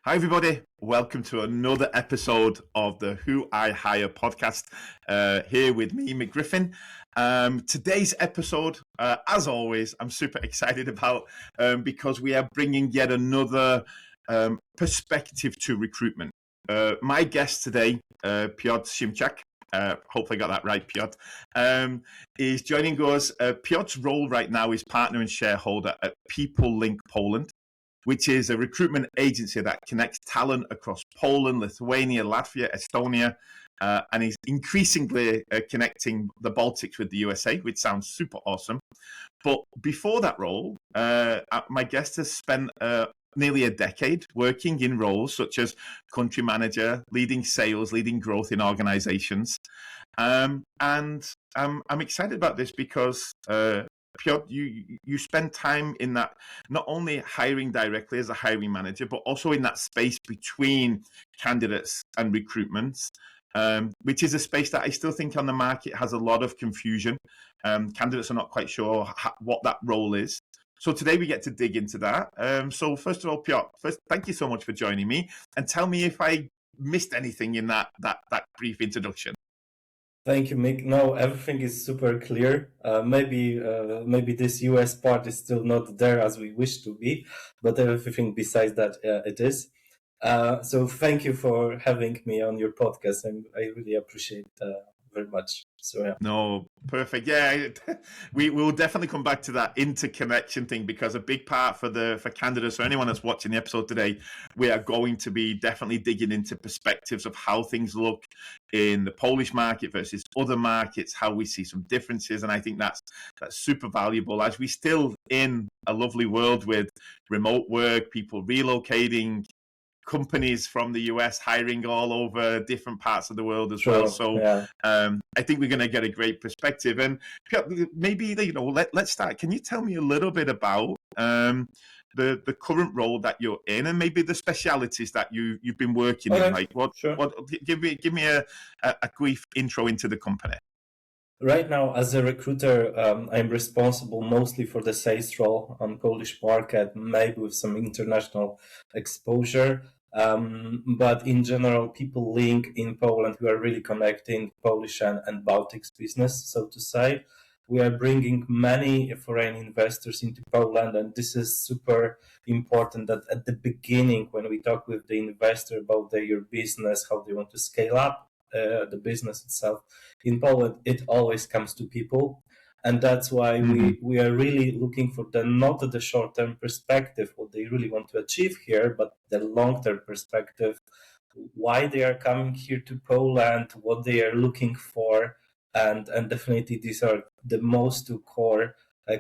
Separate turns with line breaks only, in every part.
Hi, everybody. Welcome to another episode of the Who I Hire podcast. Here with me, Mick Griffin. Today's episode, as always, I'm super excited about because we are bringing yet another perspective to recruitment. My guest today, Piotr Szymczak, hopefully I got that right, Piotr, is joining us. Piotr's role right now is partner and shareholder at People Link Poland, which is a recruitment agency that connects talent across Poland, Lithuania, Latvia, Estonia, and is increasingly connecting the Baltics with the USA, which sounds super awesome. But before that role, my guest has spent nearly a decade working in roles such as country manager, leading sales, leading growth in organizations. And I'm excited about this because Piotr, you spend time in that, not only hiring directly as a hiring manager, but also in that space between candidates and recruitments, which is a space that I still think on the market has a lot of confusion. Candidates are not quite sure what that role is. So today we get to dig into that. So first of all, Piotr, thank you so much for joining me, and tell me if I missed anything in that brief introduction.
Thank you, Mick. No, everything is super clear. Maybe this US part is still not there as we wish to be, but everything besides that, it is. So thank you for having me on your podcast. I really appreciate very much. So yeah.
No, perfect. Yeah, we will definitely come back to that interconnection thing, because a big part for candidates or anyone that's watching the episode today, we are going to be definitely digging into perspectives of how things look in the Polish market versus other markets, how we see some differences, and I think that's super valuable as we still in a lovely world with remote work, people relocating, companies from the US hiring all over different parts of the world as well. So yeah. I think we're going to get a great perspective. And maybe, let's start. Can you tell me a little bit about the current role that you're in, and maybe the specialities that you've been working in? Like give me a brief intro into the company.
Right now, as a recruiter, I'm responsible mostly for the sales role on Polish market, maybe with some international exposure. But in general, People Link in Poland, we are really connecting Polish and Baltics business, so to say. We are bringing many foreign investors into Poland, and this is super important that at the beginning, when we talk with the investor about their business, how they want to scale up the business itself in Poland, it always comes to people. And that's why we are really looking for not the short-term perspective, what they really want to achieve here, but the long-term perspective, why they are coming here to Poland, what they are looking for. And definitely these are the most two core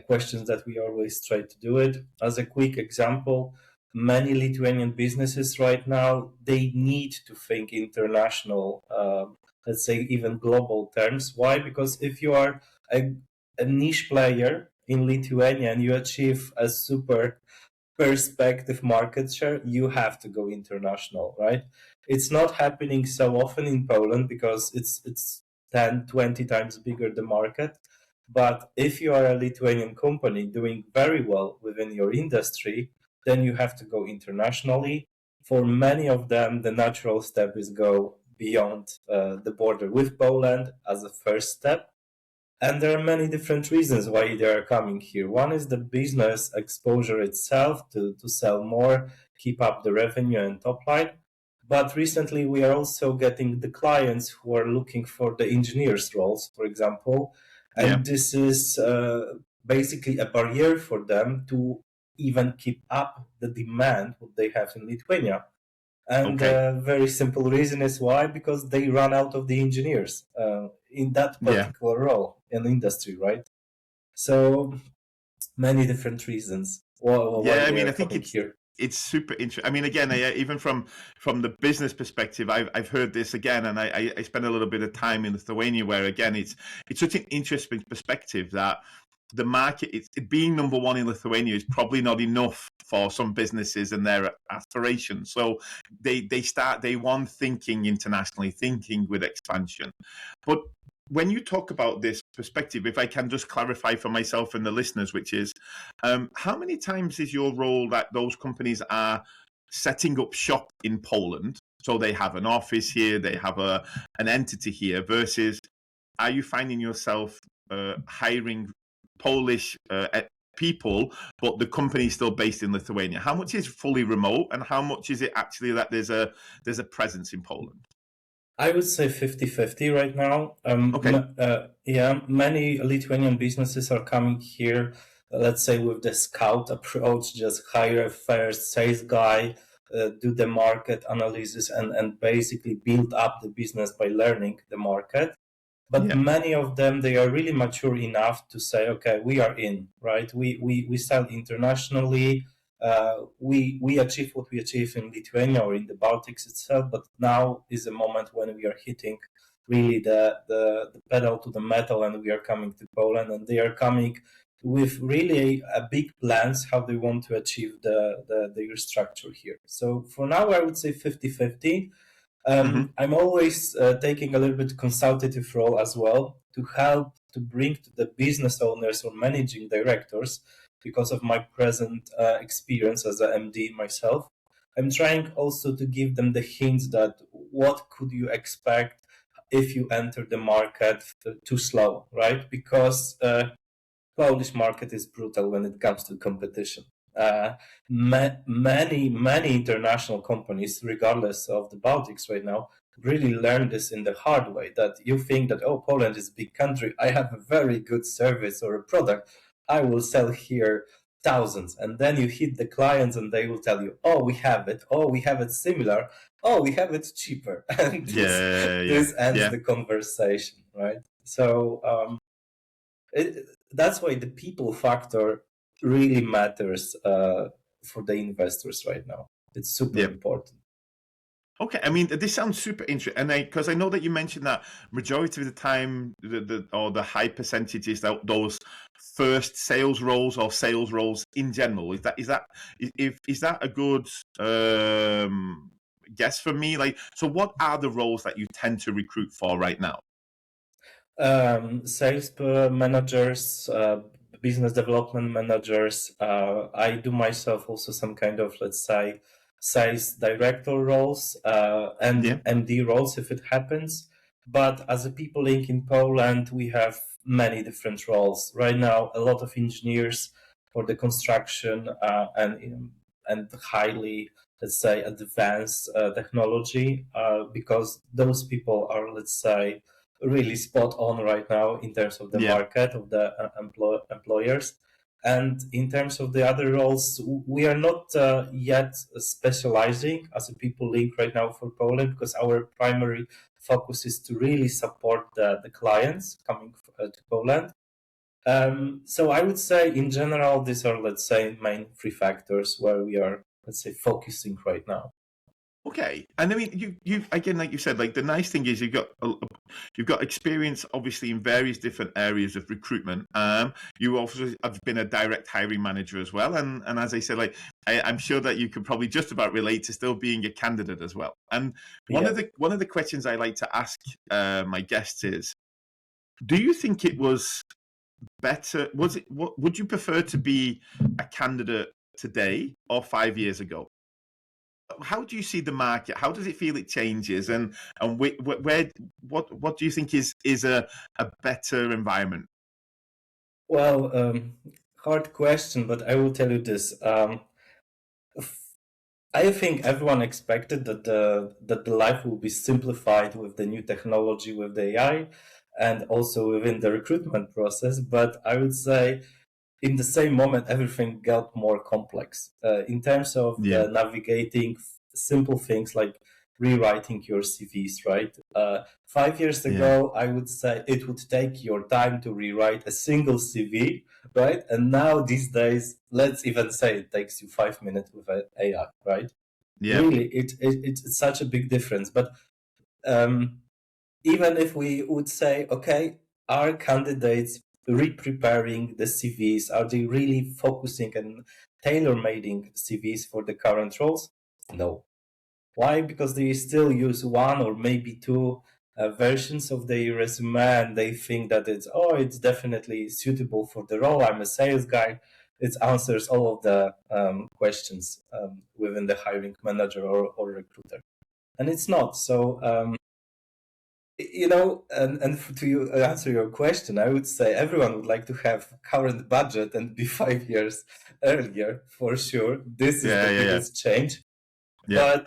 questions that we always try to do it. As a quick example, many Lithuanian businesses right now, they need to think international, let's say even global terms. Why? Because if you are a niche player in Lithuania and you achieve a super perspective market share, you have to go international, right? It's not happening so often in Poland because it's 10, 20 times bigger the market. But if you are a Lithuanian company doing very well within your industry, then you have to go internationally. For many of them, the natural step is go beyond the border with Poland as a first step. And there are many different reasons why they are coming here. One is the business exposure itself to sell more, keep up the revenue and top line. But recently we are also getting the clients who are looking for the engineers roles, for example. And this is basically a barrier for them to even keep up the demand what they have in Lithuania. And the very simple reason is why, because they run out of the engineers in that particular role in the industry, right? So many different reasons.
I think it's super interesting. I mean, again, even from the business perspective, I've heard this again, and I spent a little bit of time in Lithuania, where again, it's such an interesting perspective that the market, it being number one in Lithuania, is probably not enough for some businesses and their aspirations. So they start day one thinking internationally, thinking with expansion. But when you talk about this perspective, if I can just clarify for myself and the listeners, which is, how many times is your role that those companies are setting up shop in Poland, so they have an office here, they have an entity here, versus are you finding yourself hiring Polish people, but the company is still based in Lithuania? How much is fully remote, and how much is it actually that there's a presence in Poland?
I would say 50-50 right now.
Okay.
Many Lithuanian businesses are coming here, let's say with the scout approach, just hire a first sales guy, do the market analysis and basically build up the business by learning the market. But many of them, they are really mature enough to say, okay, we are in, right? We sell internationally. We achieve what we achieve in Lithuania or in the Baltics itself, but now is a moment when we are hitting really the pedal to the metal, and we are coming to Poland, and they are coming with really a big plans how they want to achieve their structure here. So for now, I would say 50-50. I'm always taking a little bit consultative role as well to help to bring to the business owners or managing directors, because of my present experience as a MD myself. I'm trying also to give them the hints that what could you expect if you enter the market too slow, right? Because Polish market is brutal when it comes to competition. Many international companies, regardless of the Baltics right now, really learn this in the hard way, that you think that, oh, Poland is a big country, I have a very good service or a product, I will sell here thousands. And then you hit the clients and they will tell you, oh, we have it similar, oh, we have it cheaper. And this ends the conversation, right? So that's why the people factor really matters for the investors right now. It's super important.
Okay, I mean, this sounds super interesting, and because I know that you mentioned that majority of the time, the high percentage is those first sales roles or sales roles in general. Is that a good guess for me? Like, so what are the roles that you tend to recruit for right now?
Sales managers, business development managers. I do myself also some kind of, let's say, sales director roles and MD roles if it happens. But as a people link in Poland, we have many different roles. Right now, a lot of engineers for the construction and highly, let's say, advanced technology, because those people are, let's say, really spot on right now in terms of the market of the employers. And in terms of the other roles, we are not yet specializing as a people link right now for Poland, because our primary focus is to really support the clients coming to Poland. So I would say in general, these are, let's say, main three factors where we are, let's say, focusing right now.
Okay, and I mean, you again, like you said, like the nice thing is you've got experience, obviously, in various different areas of recruitment. You also have been a direct hiring manager as well, and as I said, like I'm sure that you could probably just about relate to still being a candidate as well. And one of the questions I like to ask my guests is, do you think it was better? Would you prefer to be a candidate today or 5 years ago? How do you see the market? How does it feel it changes? And what do you think is a better environment?
Well, hard question, but I will tell you this. I think everyone expected that the life will be simplified with the new technology, with the AI, and also within the recruitment process. But I would say, in the same moment, everything got more complex in terms of navigating simple things like rewriting your CVs, right? 5 years ago, I would say it would take your time to rewrite a single CV, right? And now these days, let's even say it takes you 5 minutes with AI, right? Yeah. Really, it's such a big difference. But even if we would say, okay, are candidates re-preparing the CVs? Are they really focusing and tailor-making CVs for the current roles? No. Why? Because they still use one or maybe two versions of their resume, and they think that it's definitely suitable for the role. I'm a sales guy. it answers all of the questions within the hiring manager or recruiter. And it's not. So, to answer your question, I would say everyone would like to have current budget and be 5 years earlier, for sure. This is the biggest change. Yeah.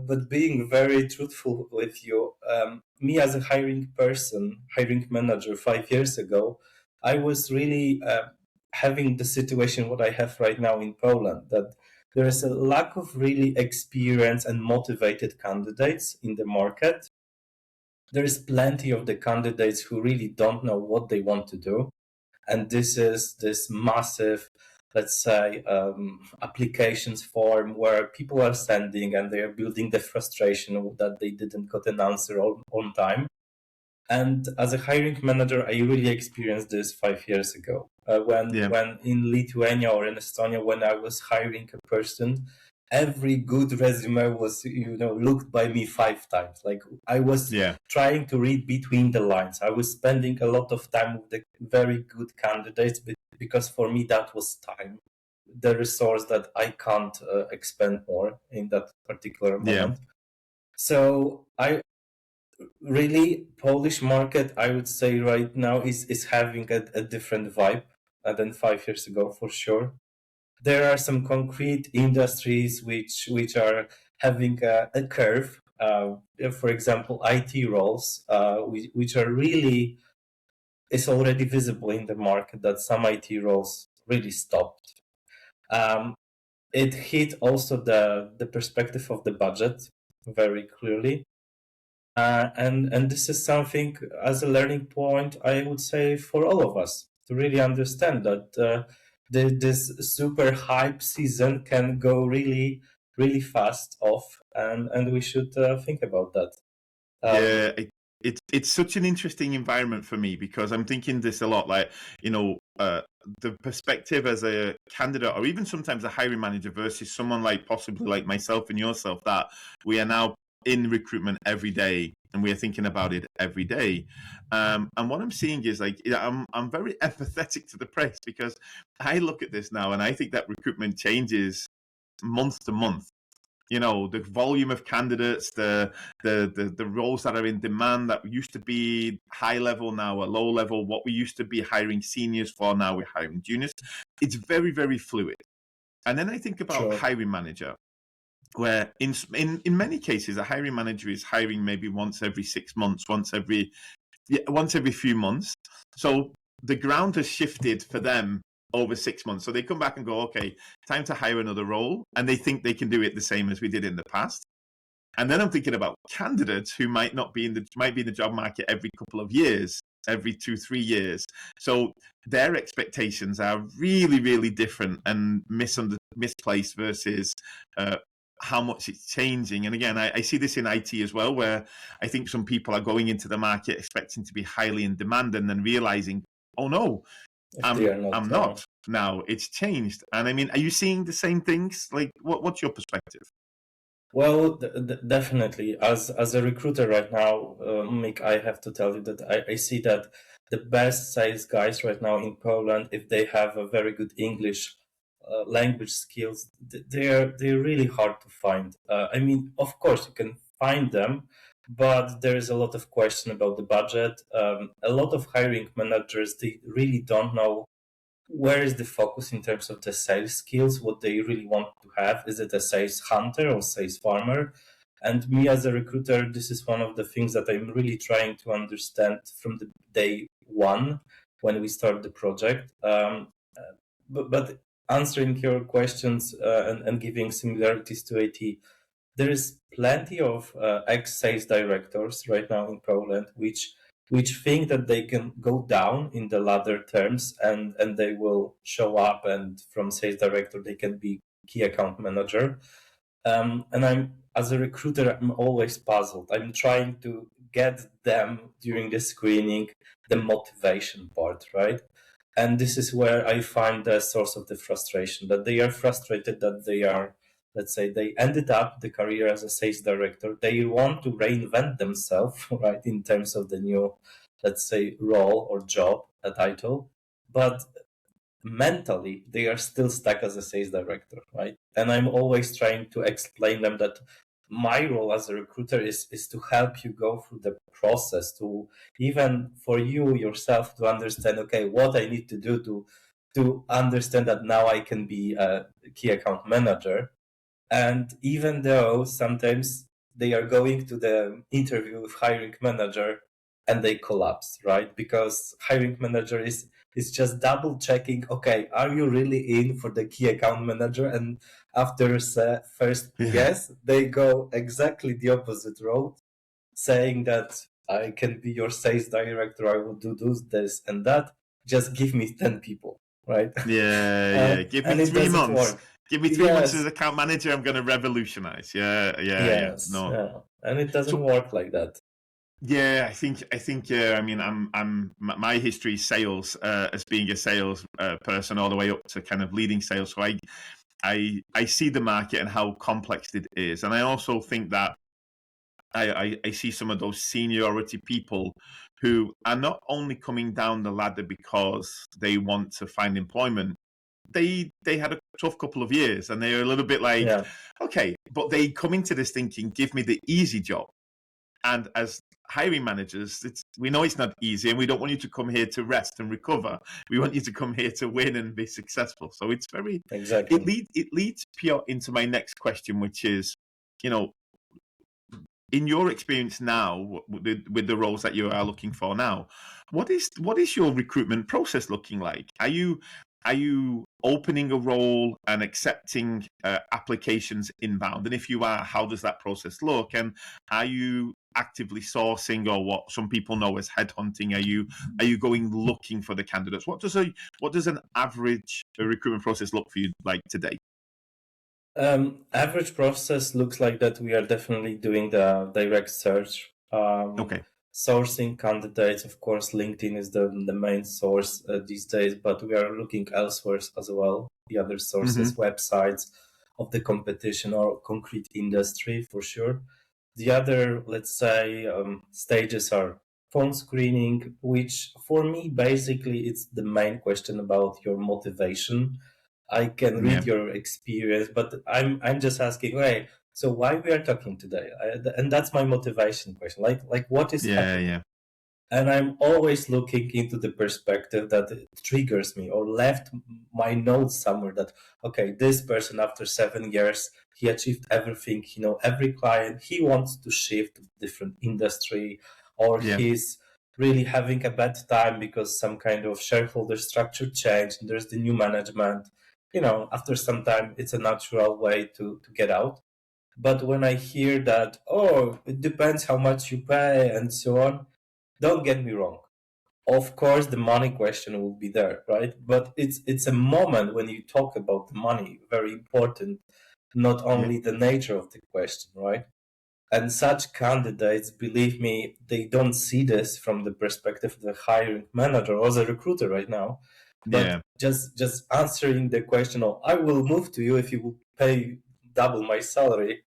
But being very truthful with you, me as a hiring manager 5 years ago, I was really having the situation what I have right now in Poland, that there is a lack of really experienced and motivated candidates in the market. There is plenty of the candidates who really don't know what they want to do. And this is this massive, let's say, applications form where people are sending and they are building the frustration that they didn't get an answer on time. And as a hiring manager, I really experienced this 5 years ago. When in Lithuania or in Estonia, when I was hiring a person, every good resume was, looked by me 5 times. Like I was trying to read between the lines. I was spending a lot of time with the very good candidates because for me that was time, the resource that I can't expend more in that particular moment. So Polish market, I would say right now is having a different vibe than 5 years ago, for sure. There are some concrete industries which are having a curve. For example, IT roles, which are really, it's already visible in the market that some IT roles really stopped. It hit also the perspective of the budget very clearly. And this is something as a learning point, I would say, for all of us to really understand that this super hype season can go really, really fast off, and we should think about that.
It's such an interesting environment for me because I'm thinking this a lot, like, the perspective as a candidate or even sometimes a hiring manager versus someone like possibly like myself and yourself, that we are now in recruitment every day and we are thinking about it every day. And what I'm seeing is like, I'm very empathetic to the press because I look at this now and I think that recruitment changes month to month. The volume of candidates, the roles that are in demand that used to be high level now at low level, what we used to be hiring seniors for, now we're hiring juniors. It's very, very fluid. And then I think about hiring manager, where in many cases a hiring manager is hiring maybe once every 6 months, once every few months. So the ground has shifted for them over 6 months. So they come back and go, okay, time to hire another role. And they think they can do it the same as we did in the past. And then I'm thinking about candidates who might be in the job market every couple of years, every 2-3 years. So their expectations are really, really different and misplaced versus how much it's changing. And again, I see this in IT as well, where I think some people are going into the market expecting to be highly in demand and then realizing, oh no, I'm not now. It's changed. And I mean, are you seeing the same things? Like, what's your perspective?
Well, definitely. As a recruiter right now, Mick, I have to tell you that I see that the best sales guys right now in Poland, if they have a very good English language skills, they're really hard to find. I mean, of course, you can find them, but there is a lot of question about the budget. A lot of hiring managers, they really don't know where is the focus in terms of the sales skills, what they really want to have. Is it a sales hunter or sales farmer? And me as a recruiter, this is one of the things that I'm really trying to understand from the day one when we start the project. But answering your questions and giving similarities to IT, there is plenty of ex-sales directors right now in Poland which think that they can go down in the ladder terms and they will show up, and from sales director they can be key account manager. And as a recruiter, I'm always puzzled. I'm trying to get them during the screening, the motivation part, right? And this is where I find the source of the frustration, that they are frustrated that they are, let's say, they ended up the career as a sales director. They want to reinvent themselves, right, in terms of the new, let's say, role or job, a title. But mentally they are still stuck as a sales director, right? And I'm always trying to explain them that my role as a recruiter is to help you go through the process, to even for you yourself to understand, okay, what I need to do to understand that now I can be a key account manager. And even though sometimes they are going to the interview with hiring manager and they collapse, right? Because hiring manager is just double checking, okay, are you really in for the key account manager? And after first yes, they go exactly the opposite road, saying that I can be your sales director, I will do this and that. Just give me 10 people, right?
Yeah. Give me
And it
3 months.
doesn't work.
Give me 3 months as
Yes,
account manager. I'm going to revolutionize. Yeah.
yes,
No.
yeah. And it doesn't
So
work like that.
yeah, I think. I mean, my history is sales, as being a sales person all the way up to kind of leading sales. So I see the market and how complex it is, and I also think that I see some of those seniority people who are not only coming down the ladder because they want to find employment. They had a tough couple of years, and they're a little bit like,
Yeah,
okay, but they come into this thinking, give me the easy job. And as hiring managers, we know it's not easy, and we don't want you to come here to rest and recover. We want you to come here to win and be successful. So it's
exactly.
it leads Piotr into my next question, which is, you know, in your experience now with the roles that you are looking for now, what is your recruitment process looking like? Are you opening a role and accepting applications inbound? And if you are, how does that process look? And are you actively sourcing, or what some people know as headhunting? Are you going looking for the candidates? What does an average recruitment process look for you like today?
Average process looks like that we are definitely doing the direct search.
Okay.
Sourcing candidates, of course, LinkedIn is the main source these days, but we are looking elsewhere as well. The other sources,
Mm-hmm.
websites of the competition or concrete industry for sure. The other, let's say, stages are phone screening, which for me, basically, it's the main question about your motivation. I can read
Yeah.
your experience, but I'm just asking, okay, so why we are talking today? And that's my motivation question. Like what is
Yeah.
happening?
Yeah.
And I'm always looking into the perspective that it triggers me or left my notes somewhere that, okay, this person after 7 years, he achieved everything, every client, he wants to shift to different industry, or
Yeah.
he's really having a bad time because some kind of shareholder structure changed and there's the new management. After some time, it's a natural way to get out. But when I hear that, oh, it depends how much you pay and so on, don't get me wrong. Of course, the money question will be there, right? But it's a moment when you talk about the money, very important, not
Yeah.
only the nature of the question, right? And such candidates, believe me, they don't see this from the perspective of the hiring manager or the recruiter right now. But
Yeah.
just answering the question of, I will move to you if you will pay double my salary,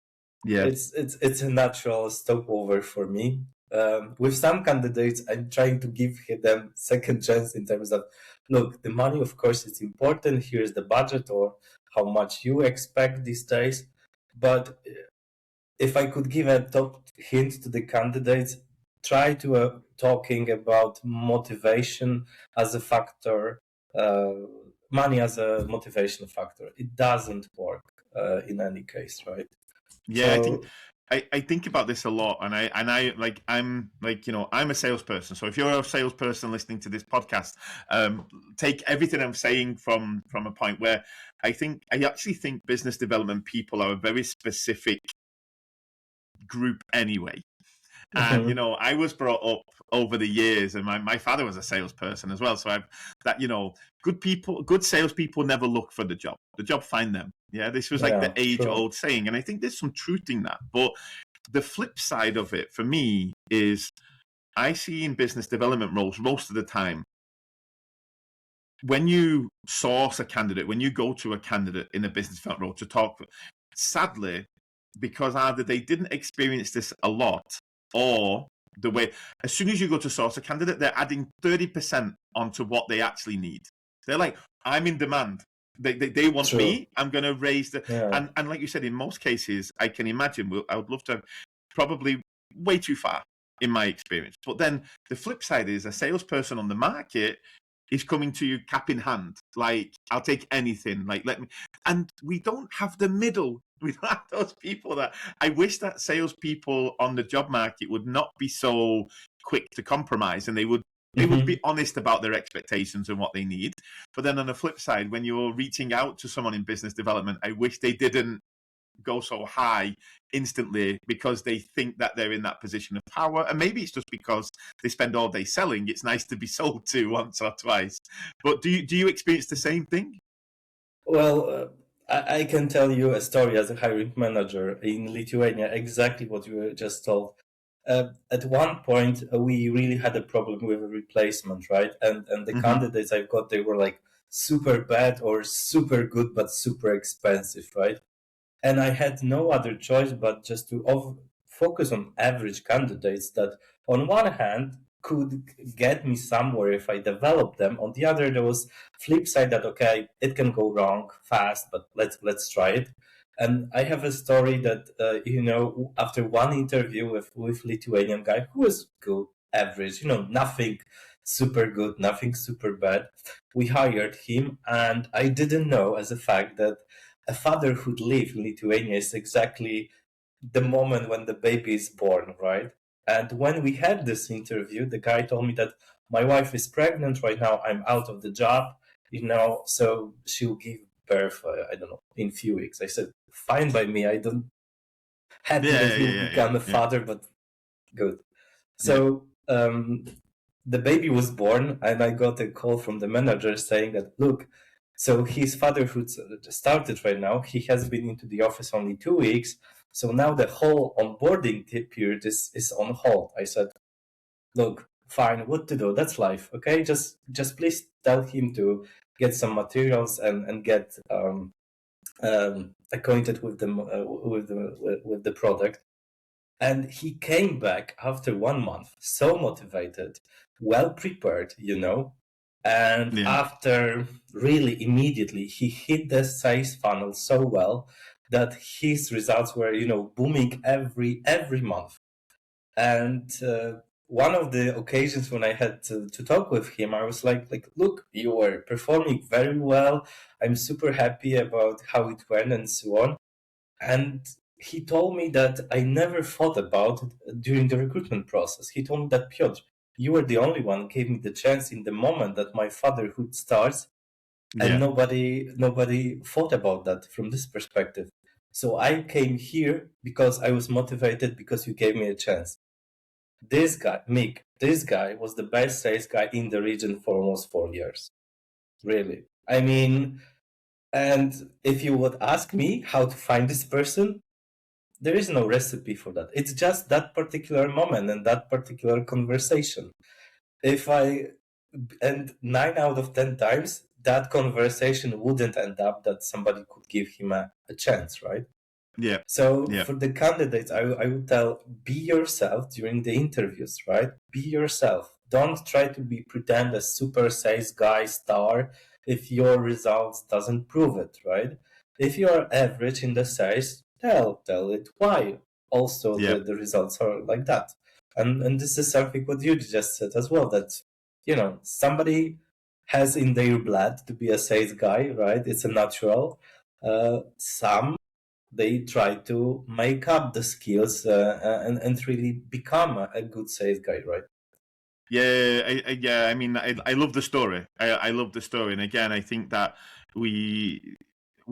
Yeah.
it's a natural stopover for me. With some candidates, I'm trying to give them second chance in terms of, look, the money, of course, is important. Here's the budget or how much you expect these days. But if I could give a top hint to the candidates, try to talking about motivation as a factor, uh, money as a motivation factor. It doesn't work in any case, right?
Yeah,
So
I think about this a lot, and I like I'm like, I'm a salesperson. So if you're a salesperson listening to this podcast, take everything I'm saying from a point where I actually think business development people are a very specific group anyway. And
mhm.
I was brought up over the years, and my father was a salesperson as well. So I've that good salespeople never look for the job find them. Yeah, this was like the
Yeah,
age
true.
old saying, and I think there's some truth in that. But the flip side of it for me is I see in business development roles most of the time, when you source a candidate, when you go to a candidate in a business development role to talk, sadly, because either they didn't experience this a lot, or the way, as soon as you go to source a candidate, they're adding 30% onto what they actually need. They're like, I'm in demand. They want
True.
me. I'm going to raise the
Yeah.
and like you said, in most cases, I can imagine. I would love to. Probably way too far in my experience. But then the flip side is a salesperson on the market is coming to you cap in hand. Like, I'll take anything. Like, let me. And we don't have the middle. We don't have those people that I wish that salespeople on the job market would not be so quick to compromise, and they would be honest about their expectations and what they need. But then on the flip side, when you're reaching out to someone in business development, I wish they didn't go so high instantly because they think that they're in that position of power. And maybe it's just because they spend all day selling. It's nice to be sold to once or twice. But do you experience the same thing?
Well, I can tell you a story as a hiring manager in Lithuania, exactly what you were just told. At one point, we really had a problem with a replacement, right? And the candidates I've got, they were like super bad or super good, but super expensive, right? And I had no other choice but just to focus on average candidates that, on one hand, could get me somewhere if I develop them. On the other, there was flip side that, okay, it can go wrong fast, but let's try it. And I have a story that after one interview with Lithuanian guy who was good, average, nothing super good, nothing super bad. We hired him, and I didn't know as a fact that a fatherhood leave in Lithuania is exactly the moment when the baby is born, right? And when we had this interview, the guy told me that my wife is pregnant right now. I'm out of the job, so she'll give birth, I don't know, in a few weeks. I said, fine by me. I don't happy that he'll become a father, but good. So the baby was born, and I got a call from the manager saying that, look, so his fatherhood started right now. He has been into the office only 2 weeks. So now the whole onboarding period is on hold. I said, look, fine, what to do? That's life. Okay, just please tell him to get some materials and get acquainted with the product. And he came back after 1 month, so motivated, well prepared, And after really immediately, he hit the sales funnel so well that his results were, booming every month. And one of the occasions when I had to talk with him, I was like, look, you were performing very well. I'm super happy about how it went and so on. And he told me that I never thought about it during the recruitment process. He told me that, Piotr, you were the only one who gave me the chance in the moment that my fatherhood starts, and nobody thought about that from this perspective. So I came here because I was motivated because you gave me a chance. This guy, Mick, was the best sales guy in the region for almost 4 years. Really. I mean, and if you would ask me how to find this person, there is no recipe for that. It's just that particular moment and that particular conversation. And 9 out of 10 times, that conversation wouldn't end up that somebody could give him a chance, right?
Yeah.
So for the candidates, I would tell, be yourself during the interviews, right? Be yourself. Don't try to pretend a super sales guy star if your results doesn't prove it, right? If you are average in the sales, tell it why. Also, the results are like that. And this is something what you just said as well, that, somebody has in their blood to be a sales guy, right? It's a natural. Some they try to make up the skills and really become a good sales guy, right?
Yeah, I mean, I love the story. I love the story, and again, I think that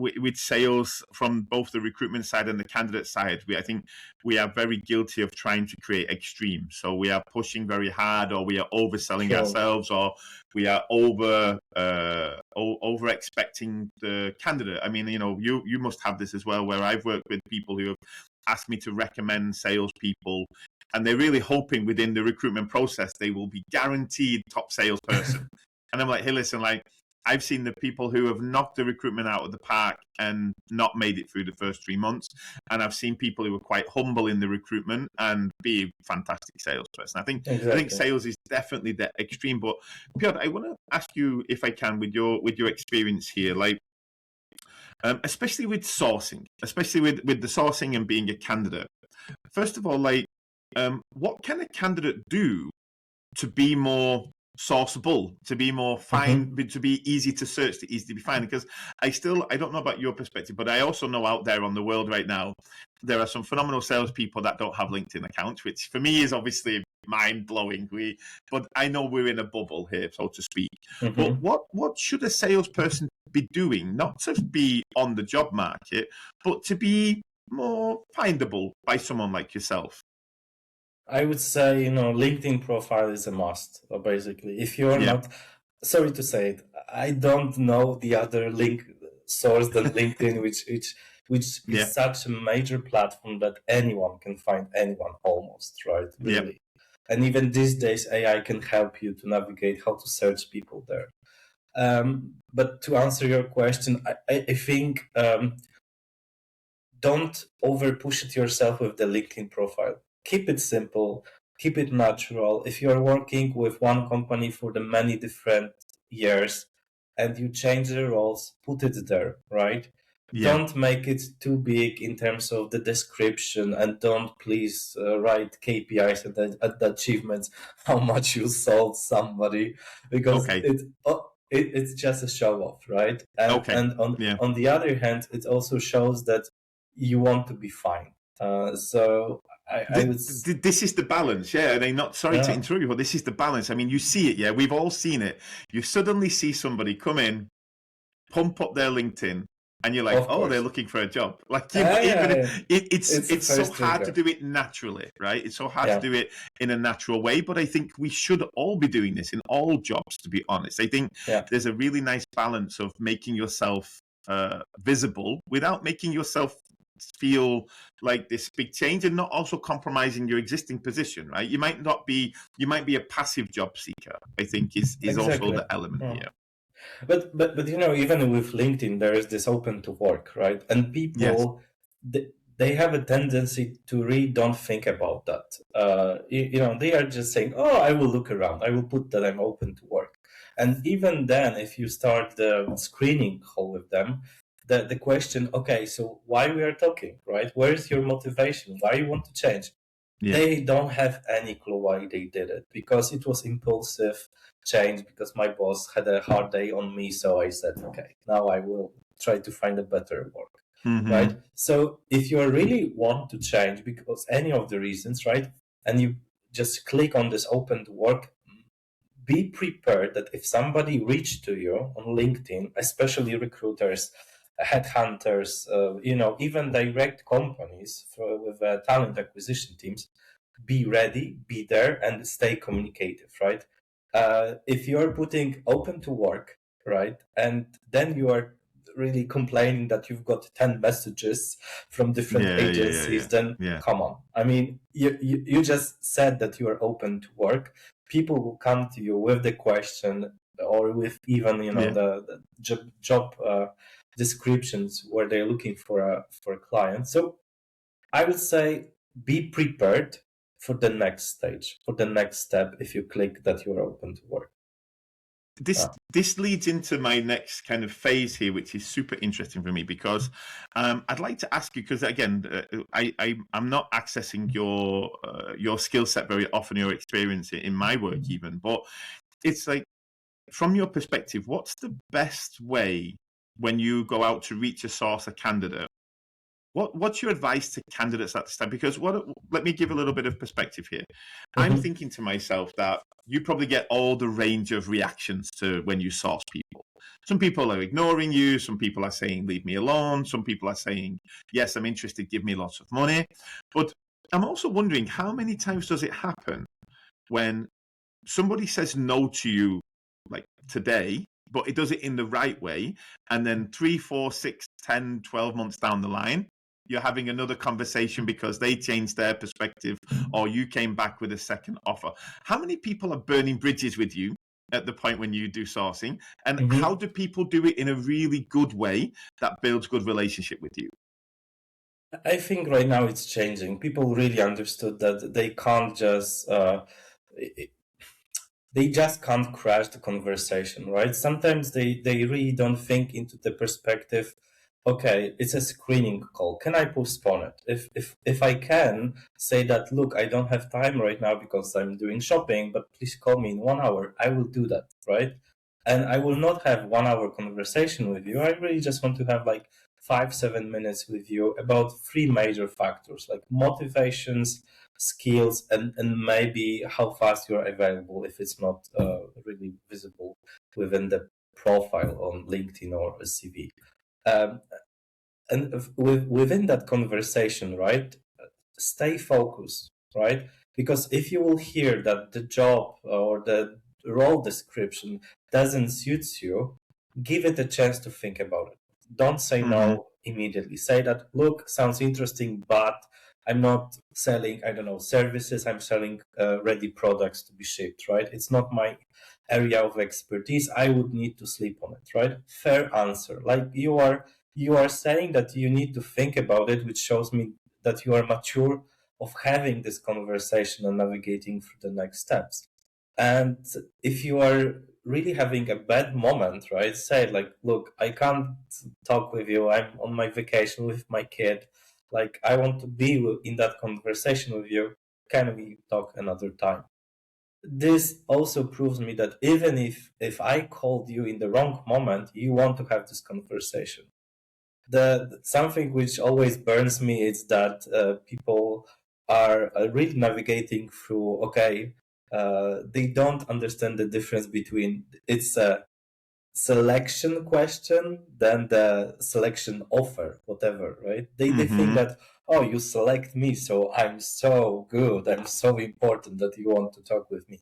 with sales from both the recruitment side and the candidate side, I think we are very guilty of trying to create extremes. So we are pushing very hard, or we are overselling ourselves, or we are over expecting the candidate. I mean, you must have this as well, where I've worked with people who have asked me to recommend salespeople, and they're really hoping within the recruitment process they will be guaranteed top salesperson. And I'm like, hey, listen, I've seen the people who have knocked the recruitment out of the park and not made it through the first 3 months. And I've seen people who are quite humble in the recruitment and be a fantastic salesperson. I think sales is definitely the extreme. But Piotr, I want to ask you, if I can, with your experience here, like especially with sourcing, especially with the sourcing and being a candidate. First of all, like what can a candidate do to be more sourceable, to be more to be easy to search, to easy to be found? Because I don't know about your perspective, but I also know out there on the world right now, there are some phenomenal salespeople that don't have LinkedIn accounts, which for me is obviously mind-blowing. But I know we're in a bubble here, so to speak. But what should a salesperson be doing, not to be on the job market, but to be more findable by someone like yourself?
I would say, LinkedIn profile is a must, basically. If you're not, sorry to say it, I don't know the other link source than LinkedIn, which is such a major platform that anyone can find anyone almost, right? Really. And even these days, AI can help you to navigate how to search people there. But to answer your question, I think don't over push it yourself with the LinkedIn profile. Keep it simple, keep it natural. If you're working with one company for the many different years and you change the roles, put it there, right? Don't make it too big in terms of the description, and don't please write KPIs and the achievements, how much you sold somebody, because it's just a show off, right? And on the other hand, it also shows that you want to be fine. So
this is the balance, and I'm not sorry to interrupt you, but this is the balance. I mean, you see it, we've all seen it. You suddenly see somebody come in, pump up their LinkedIn, and you're like, they're looking for a job. Like, it's so hard to do it naturally, right? It's so hard to do it in a natural way. But I think we should all be doing this in all jobs, to be honest. I think there's a really nice balance of making yourself visible without making yourself feel like this big change, and not also compromising your existing position, right? You might be a passive job seeker, I think is also the element here.
But even with LinkedIn, there is this open to work, right? And people, they have a tendency to really don't think about that. They are just saying, I will look around. I will put that I'm open to work. And even then, if you start the screening call with them, the question, okay, so why we are talking, right? Where is your motivation? Why you want to change? They don't have any clue why they did it, because it was impulsive change, because my boss had a hard day on me. So I said, okay, now I will try to find a better work, right? So if you really want to change because any of the reasons, right, and you just click on this open to work, be prepared that if somebody reached to you on LinkedIn, especially recruiters, headhunters, even direct companies with talent acquisition teams, be ready, be there, and stay communicative, right? If you're putting open to work, right, and then you are really complaining that you've got 10 messages from different agencies, then come on. I mean, you just said that you are open to work. People will come to you with the question, or with even the job descriptions where they're looking for a client. So I would say be prepared for the next stage, for the next step, if you click that you're open to work.
This leads into my next kind of phase here, which is super interesting for me, because I'd like to ask you, because again, I'm not accessing your skill set very often, your experience in my work even, but it's like, from your perspective, what's the best way when you go out to reach a source, a candidate? What's your advice to candidates at this time? Because let me give a little bit of perspective here. I'm thinking to myself that you probably get all the range of reactions to when you source people. Some people are ignoring you. Some people are saying, leave me alone. Some people are saying, yes, I'm interested, give me lots of money. But I'm also wondering, how many times does it happen when somebody says no to you, like today, but it does it in the right way, and then 3, 4, 6, 10, 12 months down the line, you're having another conversation because they changed their perspective, or you came back with a second offer? How many people are burning bridges with you at the point when you do sourcing, and how do people do it in a really good way that builds good relationship with you?
I think right now it's changing. People really understood that they can't just they just can't crash the conversation, right? Sometimes they really don't think into the perspective, okay, it's a screening call. Can I postpone it? If I can say that, look, I don't have time right now because I'm doing shopping, but please call me in 1 hour, I will do that, right? And I will not have 1 hour conversation with you. I really just want to have like 5-7 minutes with you about three major factors like motivations, skills, and maybe how fast you're available if it's not really visible within the profile on LinkedIn or a CV. And within that conversation, right, stay focused, right? Because if you will hear that the job or the role description doesn't suit you, give it a chance to think about it. Don't say no immediately. Say that, look, sounds interesting, but I'm not selling, I don't know, services. I'm selling ready products to be shipped, right? It's not my area of expertise. I would need to sleep on it, right? Fair answer. Like you are saying that you need to think about it, which shows me that you are mature of having this conversation and navigating through the next steps. And if you are really having a bad moment, right, say like, look, I can't talk with you. I'm on my vacation with my kid. Like, I want to be in that conversation with you. Can we talk another time? This also proves me that even if I called you in the wrong moment, you want to have this conversation. The something which always burns me is that people are really navigating through, okay, they don't understand the difference between it's a selection question than the selection offer, whatever, right? They think that, oh, you select me, so I'm so good, I'm so important that you want to talk with me.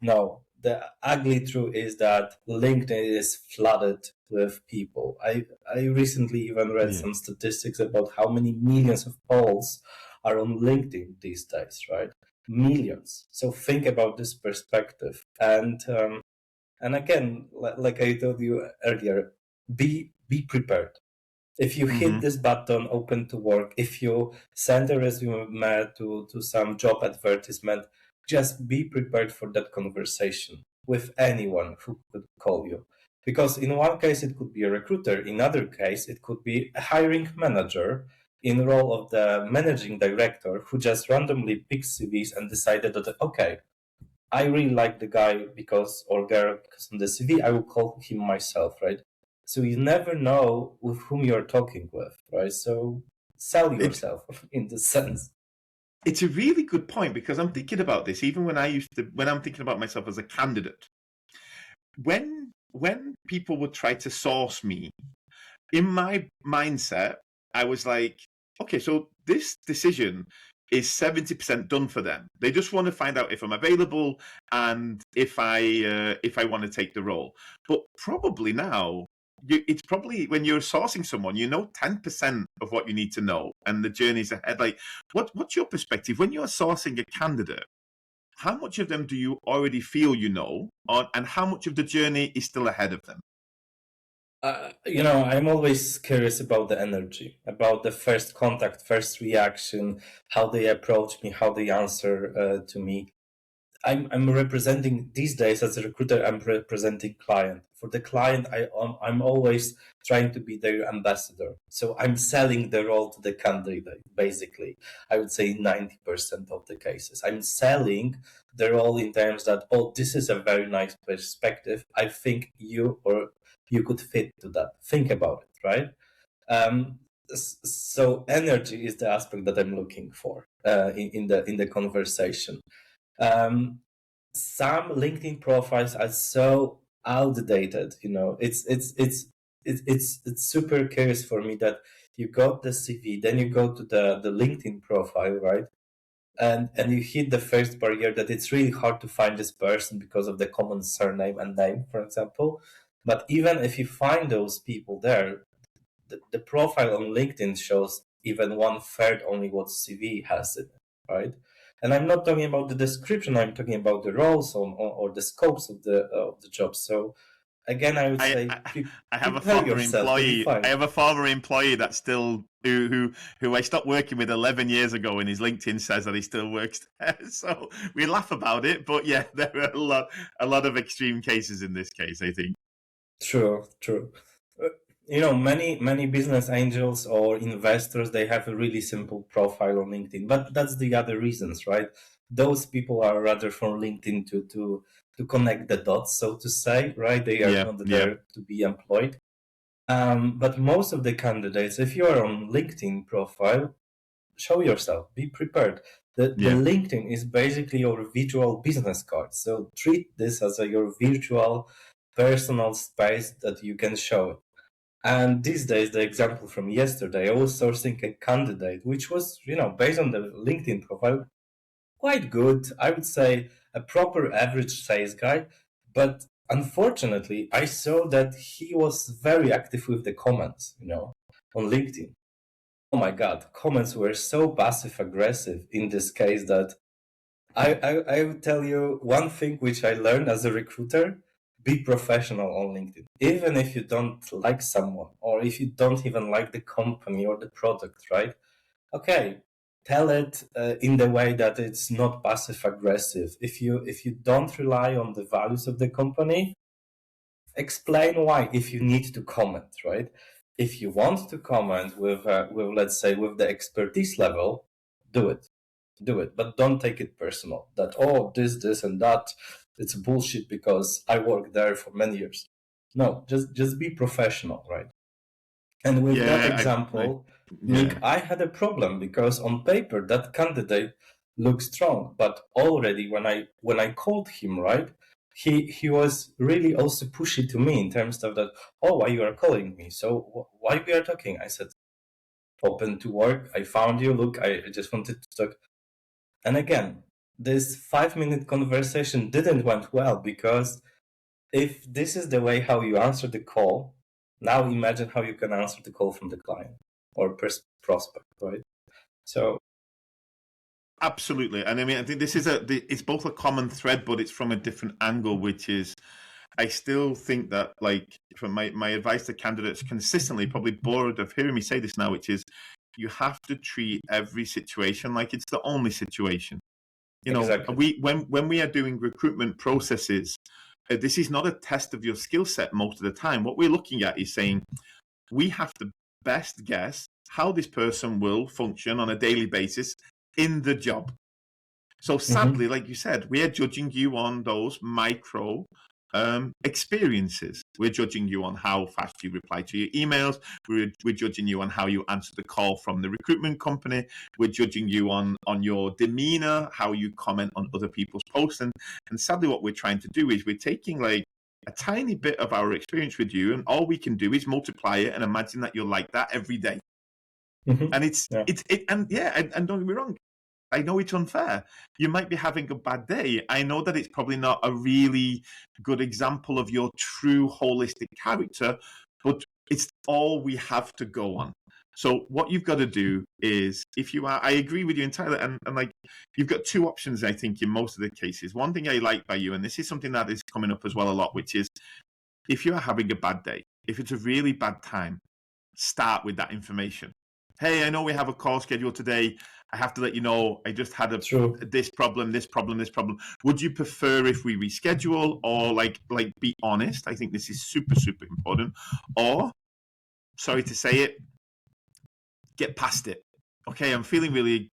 No, the ugly truth is that LinkedIn is flooded with people. I recently even read some statistics about how many millions of Poles are on LinkedIn these days, right? Millions. So think about this perspective. And again, like I told you earlier, be prepared. If you hit this button, open to work, if you send a resume to some job advertisement, just be prepared for that conversation with anyone who could call you. Because in one case, it could be a recruiter. In other case, it could be a hiring manager in role of the managing director who just randomly picks CVs and decided that, okay, I really like the guy because, or girl, because on the CV, I will call him myself, right? So you never know with whom you're talking with, right? So sell yourself in this sense.
It's a really good point because I'm thinking about this even when I'm thinking about myself as a candidate. When people would try to source me, in my mindset, I was like, okay, so this decision is 70% done for them. They just want to find out if I'm available and if I want to take the role. But probably now, it's probably when you're sourcing someone, 10% of what you need to know, and the journey's ahead. Like, what's your perspective when you're sourcing a candidate? How much of them do you already feel you know, and how much of the journey is still ahead of them?
I'm always curious about the energy, about the first contact, first reaction, how they approach me, how they answer to me. I'm representing these days as a recruiter. I'm representing client. For the client, I'm always trying to be their ambassador. So I'm selling the role to the candidate. Basically, I would say 90% of the cases, I'm selling the role in terms that, oh, this is a very nice perspective. I think you could fit to that. Think about it, right? So energy is the aspect that I'm looking for in the conversation. Some LinkedIn profiles are so outdated. It's super curious for me that you got the CV, then you go to the LinkedIn profile, right? And you hit the first barrier that it's really hard to find this person because of the common surname and name, for example. But even if you find those people there, the profile on LinkedIn shows even 1/3 only what CV has in it, right? And I'm not talking about the description. I'm talking about the roles or the scopes of the job. So again, I would say
I have a
prepare
former
yourself to be
employee.
fine.
I have a former employee that's still who I stopped working with 11 years ago, and his LinkedIn says that he still works there. So we laugh about it, but yeah, there are a lot of extreme cases in this case, I think.
True. Many business angels or investors, they have a really simple profile on LinkedIn, but that's the other reasons, right? Those people are rather from LinkedIn to connect the dots, so to say, right? They are not there to be employed. But most of the candidates, if you are on LinkedIn profile, show yourself, be prepared. The LinkedIn is basically your virtual business card. So treat this as your virtual personal space that you can show it. And these days, the example from yesterday, I was sourcing a candidate, which was, based on the LinkedIn profile, quite good. I would say a proper average sales guy. But unfortunately, I saw that he was very active with the comments, on LinkedIn. Oh my God, comments were so passive aggressive in this case that I would tell you one thing which I learned as a recruiter: be professional on LinkedIn. Even if you don't like someone, or if you don't even like the company or the product, right? Okay, tell it in the way that it's not passive aggressive. If you don't rely on the values of the company, explain why. If you need to comment, right? If you want to comment with let's say with the expertise level, do it, but don't take it personal. That this and that, it's bullshit because I worked there for many years. No, just be professional, right? And with that example, Nick, I had a problem because on paper that candidate looks strong, but already when I called him, right, he was really also pushy to me in terms of that. Oh, why you are calling me? So why we are talking? I said, open to work. I found you. Look, I just wanted to talk. And again, this 5-minute conversation didn't went well because if this is the way how you answer the call, now imagine how you can answer the call from the client or prospect, right? So
absolutely, and I mean, I think this is it's both a common thread, but it's from a different angle, which is I still think that, like, from my advice to candidates consistently, probably bored of hearing me say this now, which is you have to treat every situation like it's the only situation.
exactly.
When we are doing recruitment processes, this is not a test of your skill set most of the time. What we're looking at is saying we have to best guess how this person will function on a daily basis in the job. So sadly, like you said, we are judging you on those micro experiences. We're judging you on how fast you reply to your emails. We're judging you on how you answer the call from the recruitment company. We're judging you on your demeanor, how you comment on other people's posts. And sadly, what we're trying to do is we're taking like a tiny bit of our experience with you, and all we can do is multiply it and imagine that you're like that every day. And and don't get me wrong, I know it's unfair. You might be having a bad day. I know that it's probably not a really good example of your true holistic character, but it's all we have to go on. So what you've got to do is, if you are, I agree with you entirely, and like you've got two options, I think, in most of the cases. One thing I like by you, and this is something that is coming up as well a lot, which is if you are having a bad day, if it's a really bad time, start with that information. Hey, I know we have a call scheduled today. I have to let you know I just had this problem. Would you prefer if we reschedule, or like be honest? I think this is super, super important. Or, sorry to say it, get past it. Okay, I'm feeling really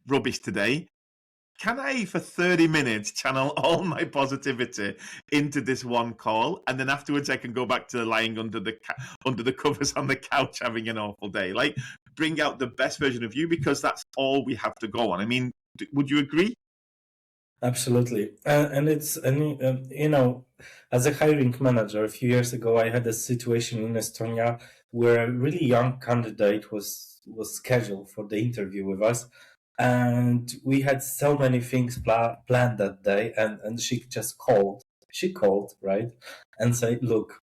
rubbish today. Can I, for 30 minutes, channel all my positivity into this one call, and then afterwards I can go back to lying under the covers on the couch having an awful day? Like, bring out the best version of you, because that's all we have to go on. I mean, would you agree?
Absolutely. And as a hiring manager, a few years ago, I had a situation in Estonia where a really young candidate was scheduled for the interview with us. And we had so many things planned that day. And she just called. She called, right? And said, look,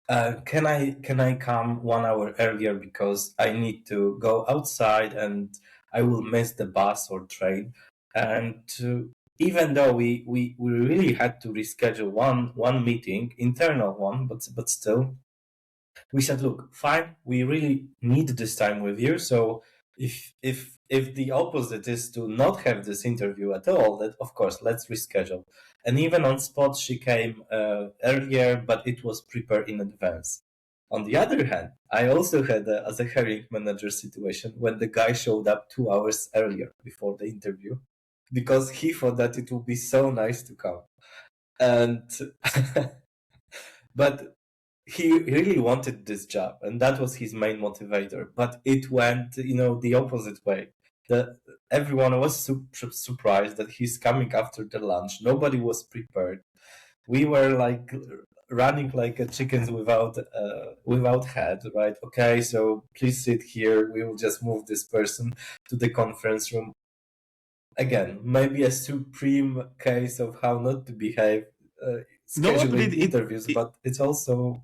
can I come 1 hour earlier because I need to go outside and I will miss the bus or train. And even though we really had to reschedule one meeting, internal one, but still, we said, look, fine, we really need this time with you. So if the opposite is to not have this interview at all, that of course let's reschedule. And even on spot, she came earlier, but it was prepared in advance. On the other hand, I also had as a hiring manager situation when the guy showed up 2 hours earlier before the interview because he thought that it would be so nice to come. And but he really wanted this job, and that was his main motivator. But it went, the opposite way. Everyone was surprised that he's coming after the lunch. Nobody was prepared. We were like running like a chickens without head, right? Okay, so please sit here. We will just move this person to the conference room. Again, maybe a supreme case of how not to behave. Scheduling interviews, but it also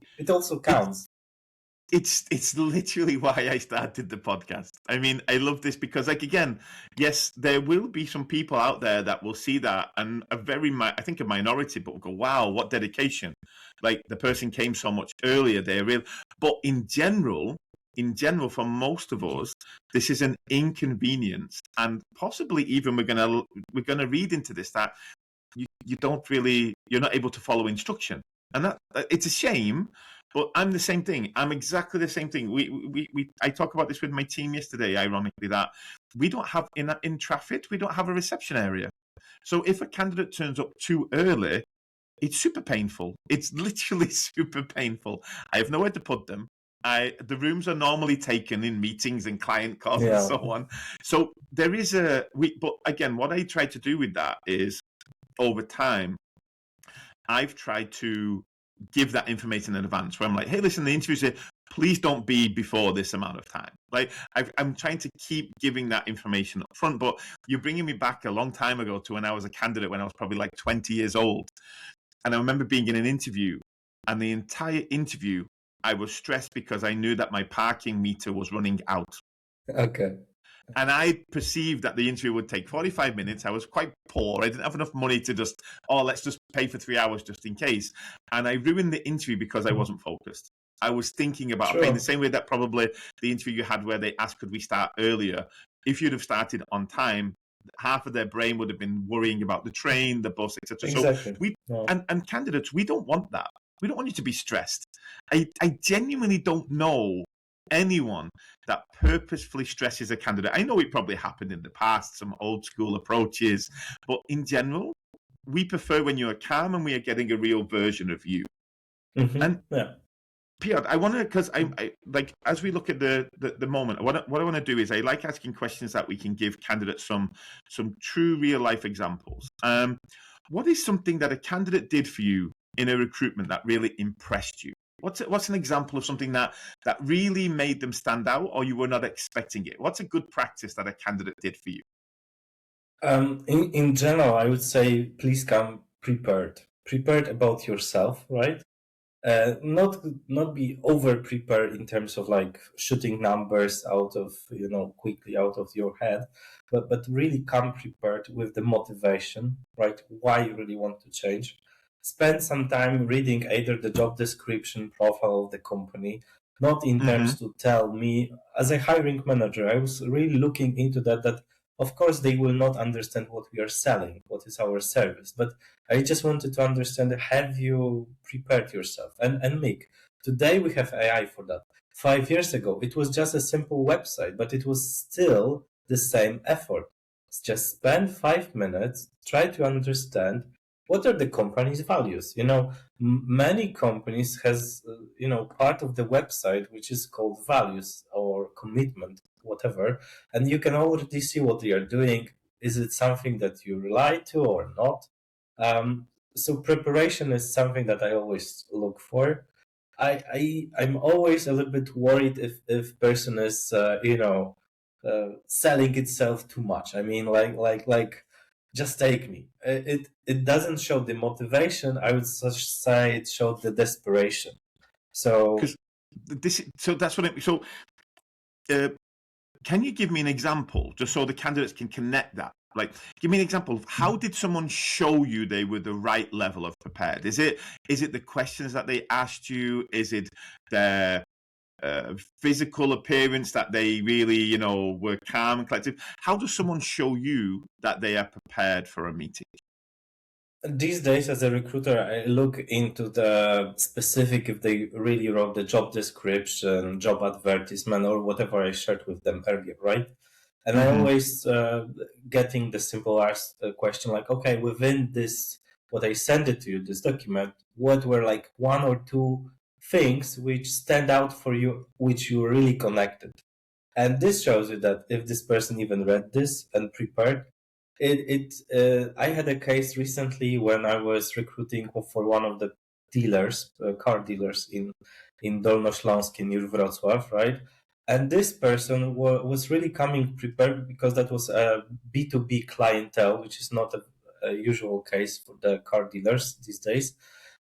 counts.
It's literally why I started the podcast. I mean, I love this because, like, again, yes, there will be some people out there that will see that, and I think a minority, but will go, wow, what dedication. Like, the person came so much earlier. But in general, for most of us, this is an inconvenience, and possibly even we're gonna read into this that you're not able to follow instruction, and that it's a shame. But I'm the same thing. I'm exactly the same thing. I talk about this with my team yesterday, ironically, that we don't have in Trafford, we don't have a reception area. So if a candidate turns up too early, it's super painful. It's literally super painful. I have nowhere to put them. The rooms are normally taken in meetings and client calls and so on. So there is but again, what I try to do with that is, over time, I've tried to give that information in advance, where I'm like, hey, listen, the interview's here, please don't be before this amount of time. Like, I'm trying to keep giving that information up front. But you're bringing me back a long time ago to when I was a candidate, when I was probably like 20 years old. And I remember being in an interview, and the entire interview, I was stressed because I knew that my parking meter was running out.
Okay.
And I perceived that the interview would take 45 minutes. I was quite poor. I didn't have enough money to let's just pay for 3 hours just in case. And I ruined the interview because I wasn't focused. I was thinking about paying the same way that probably the interview you had where they asked, could we start earlier? If you'd have started on time, half of their brain would have been worrying about the train, the bus, etc.
Exactly.
So and candidates, we don't want that. We don't want you to be stressed. I genuinely don't know anyone that purposefully stresses a candidate. I know it probably happened in the past, some old school approaches, but in general, we prefer when you're calm and we are getting a real version of you.
Mm-hmm.
And Piotr, I want to, because I like, as we look at the moment, what I want to do is I like asking questions that we can give candidates some true real life examples. What is something that a candidate did for you in a recruitment that really impressed you? What's an example of something that really made them stand out, or you were not expecting it? What's a good practice that a candidate did for you?
In general, I would say please come prepared about yourself, right? Not be over prepared in terms of like shooting numbers out of quickly out of your head, but really come prepared with the motivation, right? Why you really want to change. Spend some time reading either the job description, profile of the company, not in terms to tell me as a hiring manager. I was really looking into that of course they will not understand what we are selling, what is our service, but I just wanted to understand, have you prepared yourself? And Mick, today we have AI for that. 5 years ago, it was just a simple website, but it was still the same effort. Just spend 5 minutes, try to understand what are the company's values. Many companies has, part of the website, which is called values or commitment, whatever, and you can already see what they are doing. Is it something that you rely to or not? So preparation is something that I always look for. I'm always a little bit worried if person is selling itself too much. I mean, like just take me. It doesn't show the motivation. I would say it showed the desperation. So
that's what can you give me an example, just so the candidates can connect that? Like, give me an example of how did someone show you they were the right level of prepared? Is it the questions that they asked you? Is it their physical appearance that they really, were calm and collected? How does someone show you that they are prepared for a meeting?
These days, as a recruiter, I look into the specific, if they really wrote the job description, job advertisement, or whatever I shared with them earlier, right? And I always getting the simple question like, okay, within this, what I sent it to you, this document, what were like one or two things which stand out for you, which you really connected? And this shows you that if this person even read this and prepared, I had a case recently when I was recruiting for one of the dealers, car dealers in Dolno Śląskie near Wrocław, right? And this person was really coming prepared because that was a B2B clientele, which is not a usual case for the car dealers these days.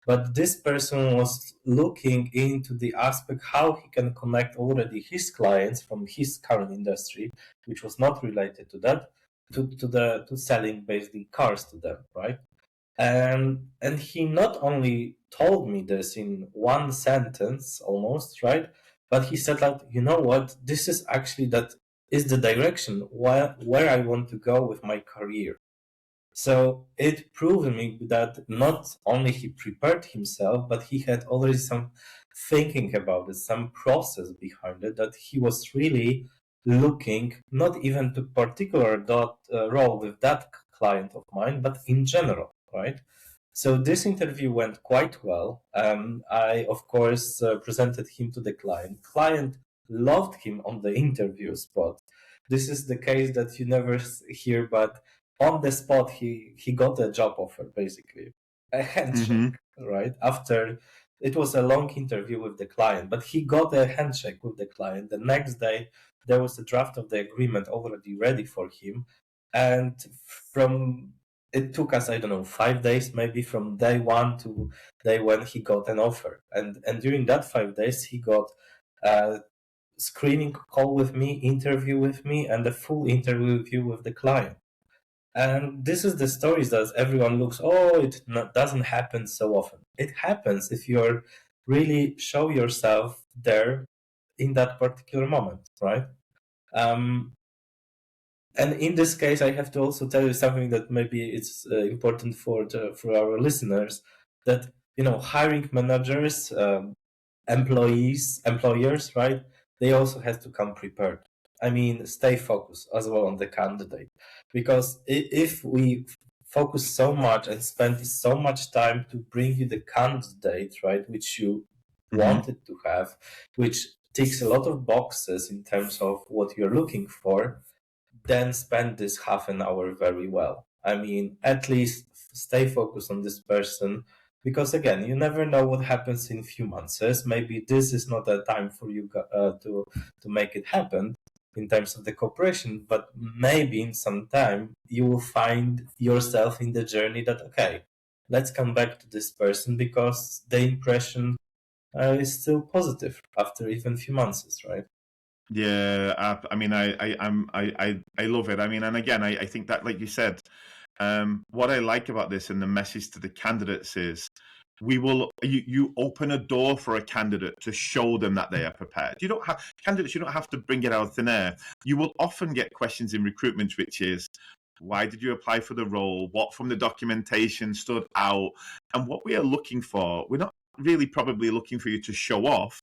But this person was looking into the aspect how he can connect already his clients from his current industry, which was not related to that, to selling basically cars to them, right? And he not only told me this in one sentence almost, right? But he said like, you know what, this is actually that is the direction where I want to go with my career. So it proved me that not only he prepared himself, but he had already some thinking about it, some process behind it, that he was really looking not even to particular role with that client of mine, but in general, right? So this interview went quite well. I, of course, presented him to the client. Client loved him on the interview spot. This is the case that you never hear, but on the spot, he got a job offer, basically. A handshake, right? After it was a long interview with the client, but he got a handshake with the client. The next day, there was a draft of the agreement already ready for him. And it took us, I don't know, 5 days, maybe from day one to day when he got an offer. And during that 5 days, he got a screening call with me, interview with me, and a full interview with the client. And this is the stories that everyone looks, doesn't happen so often. It happens if you're really show yourself there in that particular moment, right? And in this case, I have to also tell you something that maybe it's important for our listeners, that, hiring managers, employers, right? They also have to come prepared. I mean, stay focused as well on the candidate, because if we focus so much and spend so much time to bring you the candidate, right, which you wanted to have, which ticks a lot of boxes in terms of what you're looking for, then spend this half an hour very well. I mean, at least stay focused on this person, because again, you never know what happens in a few months. Maybe this is not a time for you to make it happen in terms of the cooperation, but maybe in some time you will find yourself in the journey that, okay, let's come back to this person because the impression is still positive after even a few months, right?
Yeah, I mean, I love it. I mean, and again, I think that, like you said, what I like about this and the message to the candidates is, you open a door for a candidate to show them that they are prepared. You don't have to bring it out of thin air. You will often get questions in recruitment, which is, why did you apply for the role? What from the documentation stood out? And what we are looking for, we're not really probably looking for you to show off.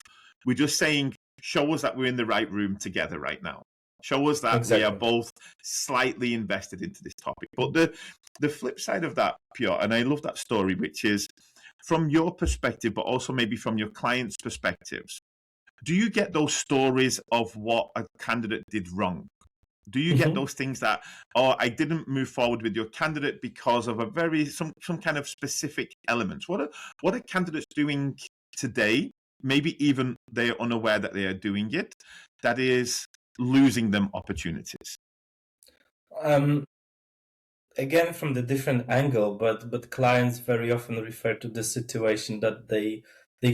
We're just saying, show us that we're in the right room together right now. Show us that we are both slightly invested into this topic. But the flip side of that, Piotr, and I love that story, which is from your perspective, but also maybe from your clients' perspectives, do you get those stories of what a candidate did wrong? Do you get those things that, I didn't move forward with your candidate because of some kind of specific elements? What are candidates doing today? Maybe even they're unaware that they are doing it, that is losing them opportunities.
Again, from the different angle, but clients very often refer to the situation that they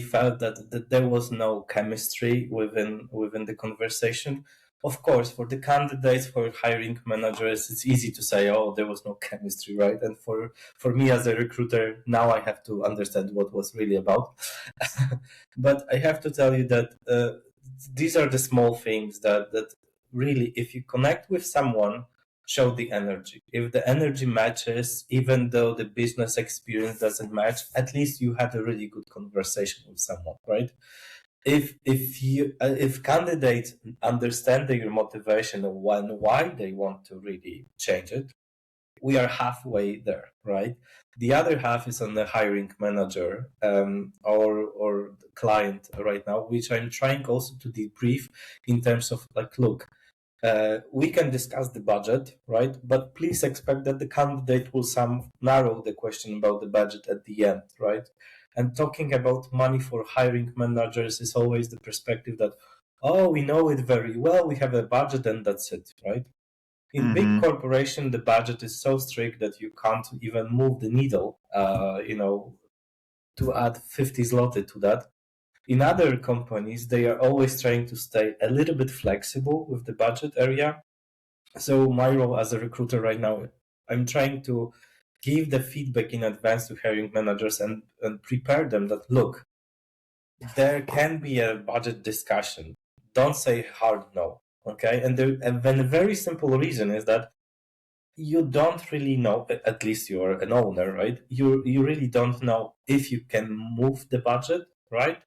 felt that there was no chemistry within the conversation. Of course, for the candidates, for hiring managers, it's easy to say, oh, there was no chemistry, right? And for me as a recruiter, now I have to understand what was really about. But I have to tell you that these are the small things that really, if you connect with someone, show the energy. If the energy matches, even though the business experience doesn't match, at least you had a really good conversation with someone, right? If candidates understand their motivation and why they want to really change it, we are halfway there, right? The other half is on the hiring manager or the client right now, which I'm trying also to debrief in terms of like, look, we can discuss the budget, right? But please expect that the candidate will narrow the question about the budget at the end, right? And talking about money for hiring managers is always the perspective that, oh, we know it very well, we have a budget and that's it, right? In big corporation, the budget is so strict that you can't even move the needle, to add 50 zloty to that. In other companies, they are always trying to stay a little bit flexible with the budget area. So my role as a recruiter right now, I'm trying to give the feedback in advance to hiring managers and prepare them that, look, there can be a budget discussion. Don't say hard no, okay? And then a very simple reason is that you don't really know, at least you're an owner, right? You really don't know if you can move the budget, right?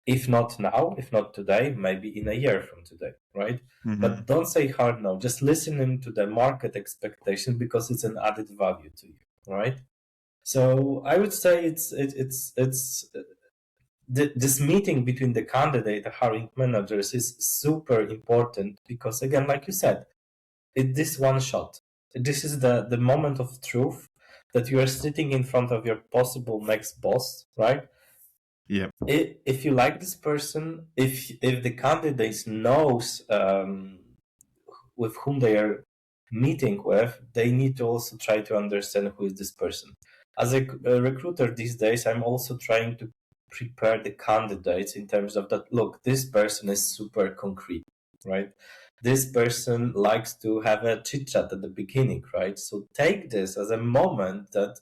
If not now, if not today, maybe in a year from today, right? But don't say hard no. Just listening to the market expectation because it's an added value to you, right? So I would say this meeting between the candidate and hiring managers is super important because, again, like you said, this one shot. This is the moment of truth that you are sitting in front of your possible next boss, right?
Yeah.
If you like this person, if the candidate knows with whom they are meeting with, they need to also try to understand who is this person. As a recruiter these days, I'm also trying to prepare the candidates in terms of that, look, this person is super concrete, right? This person likes to have a chit chat at the beginning, right? So take this as a moment that,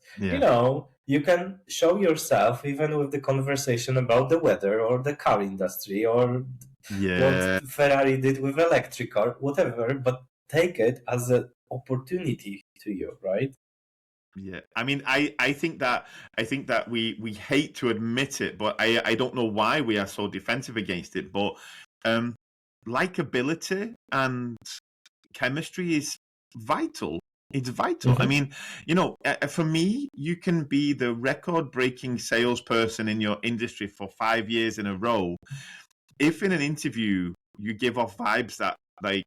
you can show yourself even with the conversation about the weather or the car industry or what Ferrari did with electric car, whatever, but take it as an opportunity to you, right?
Yeah, I mean, I think that we hate to admit it, but I don't know why we are so defensive against it. But likability and chemistry is vital. It's vital. I mean, for me, you can be the record-breaking salesperson in your industry for 5 years in a row. If in an interview you give off vibes that like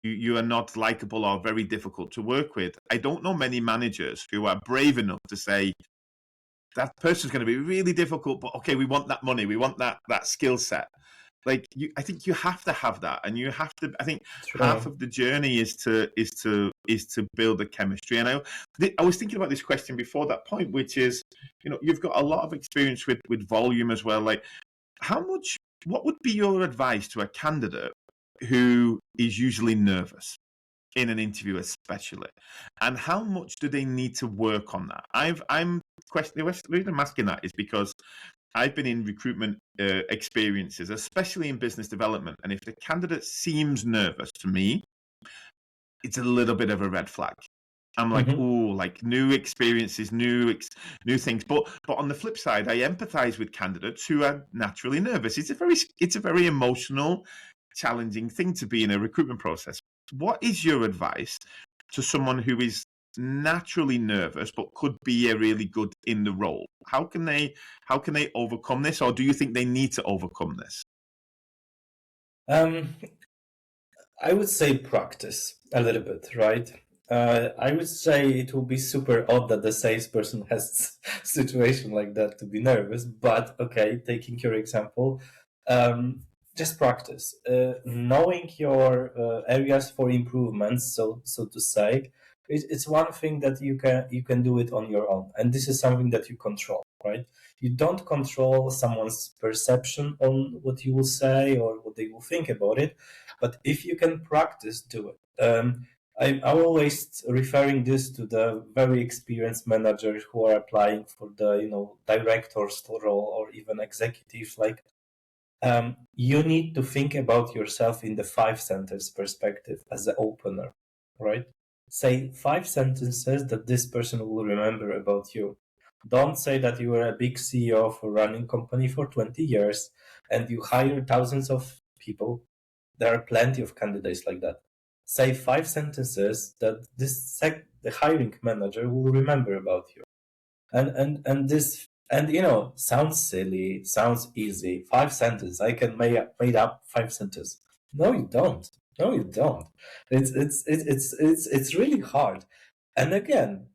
you are not likable or very difficult to work with, I don't know many managers who are brave enough to say that person's going to be really difficult, but okay, we want that money, we want that skill set. Like I think you have to have that, and you have to. I think half of the journey is to build the chemistry. And I was thinking about this question before that point, which is, you've got a lot of experience with volume as well. Like, what would be your advice to a candidate who is usually nervous in an interview, especially, and how much do they need to work on that? The reason I'm asking that is because I've been in recruitment experiences, especially in business development, and if the candidate seems nervous to me, it's a little bit of a red flag. I'm like, like new experiences, new things. But on the flip side, I empathize with candidates who are naturally nervous. It's a very emotional, challenging thing to be in a recruitment process. What is your advice to someone who is naturally nervous but could be really good in the role? How can they overcome this, or do you think they need to overcome this?
I would say practice a little bit, right? I would say it will be super odd that the salesperson has a situation like that to be nervous, but okay, taking your example, just practice. Knowing your areas for improvements, so to say, It's one thing that you can do it on your own, and this is something that you control, right? You don't control someone's perception on what you will say or what they will think about it, but if you can practice, do it. I'm always referring this to the very experienced managers who are applying for the director's role or even executives. Like, you need to think about yourself in the 5 sentence perspective as an opener, right? Say 5 sentences that this person will remember about you. Don't say that you were a big CEO for running company for 20 years and you hire thousands of people. There are plenty of candidates like that. Say 5 sentences that the hiring manager will remember about you. And this, and sounds silly, sounds easy. 5 sentences, I can made up 5 sentences. No, you don't. No, you don't. It's really hard. And again,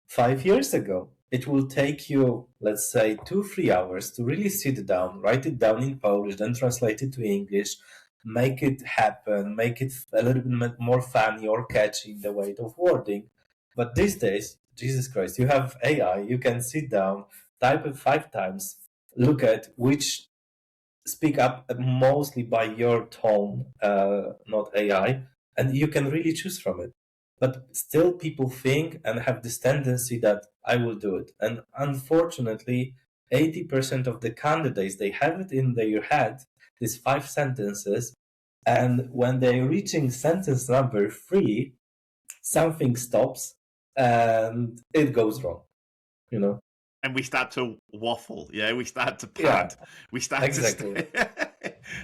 5 years ago, it will take you, let's say, 2-3 hours to really sit down, write it down in Polish, then translate it to English, make it happen, make it a little bit more funny or catchy in the way of wording. But these days, Jesus Christ, you have AI, you can sit down, type it 5 times, look at which speak up mostly by your tone, not AI, and you can really choose from it. But still, people think and have this tendency that I will do it. And unfortunately, 80% of the candidates, they have it in their head, these 5 sentences. And when they're reaching sentence number 3, something stops and it goes wrong, you know?
And we start to waffle. Yeah, we start to pad.
Yeah,
We start
exactly.
to.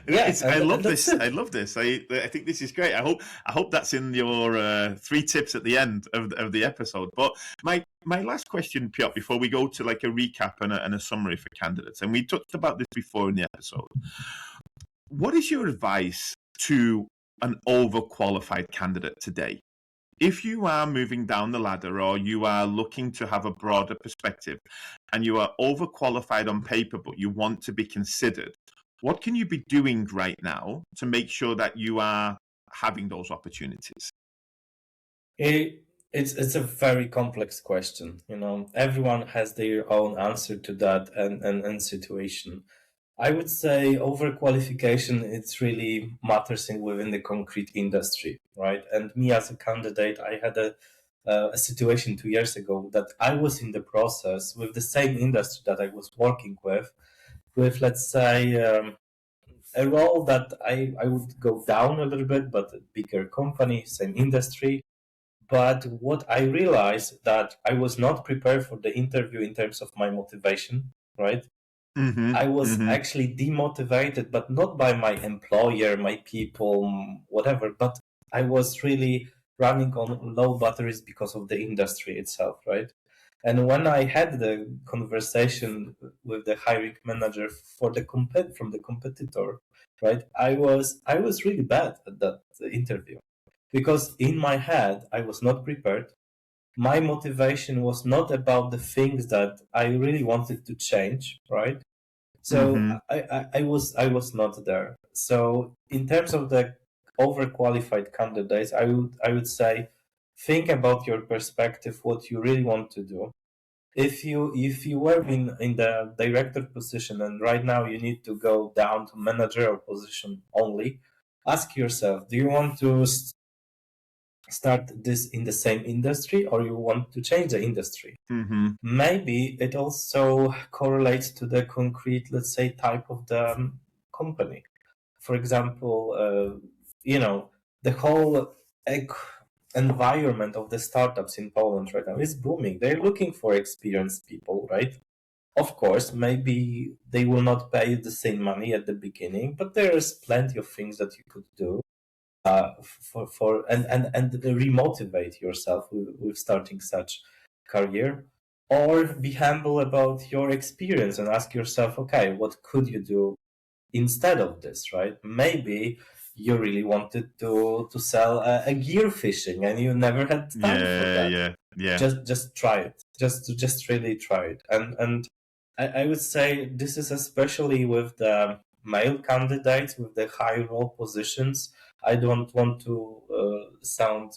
Yeah,
I love
that's
this.
it.
I love this. I think this is great. I hope that's in your 3 tips at the end of the episode. But my last question, Piotr, before we go to like a recap and a summary for candidates, and we talked about this before in the episode. What is your advice to an overqualified candidate today? If you are moving down the ladder or you are looking to have a broader perspective and you are overqualified on paper, but you want to be considered, what can you be doing right now to make sure that you are having those opportunities?
It's a very complex question. Everyone has their own answer to that and situation. I would say overqualification, it's really matters within the concrete industry, right? And me as a candidate, I had a situation 2 years ago that I was in the process with the same industry that I was working with, let's say, a role that I would go down a little bit, but a bigger company, same industry. But what I realized that I was not prepared for the interview in terms of my motivation, right?
Mm-hmm,
I was
mm-hmm.
actually demotivated, but not by my employer, my people, whatever, but I was really running on low batteries because of the industry itself, right? And when I had the conversation with the hiring manager from the competitor, right, I was really bad at that interview because in my head I was not prepared. My motivation was not about the things that I really wanted to change, right? So
Mm-hmm.
I was not there. So in terms of the overqualified candidates, I would say think about your perspective, what you really want to do. If you were in the director position and right now you need to go down to managerial position only, ask yourself, do you want to start this in the same industry or you want to change the industry?
Mm-hmm.
Maybe it also correlates to the concrete, let's say, type of the company. For example, the whole environment of the startups in Poland right now is booming. They're looking for experienced people, right? Of course, maybe they will not pay the same money at the beginning, but there's plenty of things that you could do and remotivate yourself with starting such career, or be humble about your experience and ask yourself, okay, what could you do instead of this, right? Maybe you really wanted to sell a gear fishing and you never had time for
Yeah,
that.
yeah, yeah.
Just try it. Just really try it. And I would say this is especially with the male candidates with the high role positions. I don't want to sound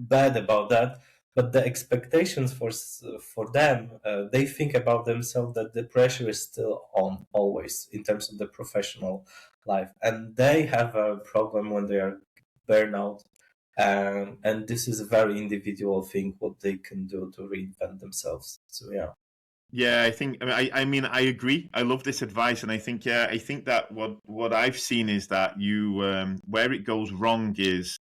bad about that. But the expectations for them, they think about themselves that the pressure is still on always in terms of the professional life, and they have a problem when they are burnout. And this is a very individual thing what they can do to reinvent themselves. So yeah.
Yeah, I mean, I agree. I love this advice, and I think, I think that what I've seen is that where it goes wrong is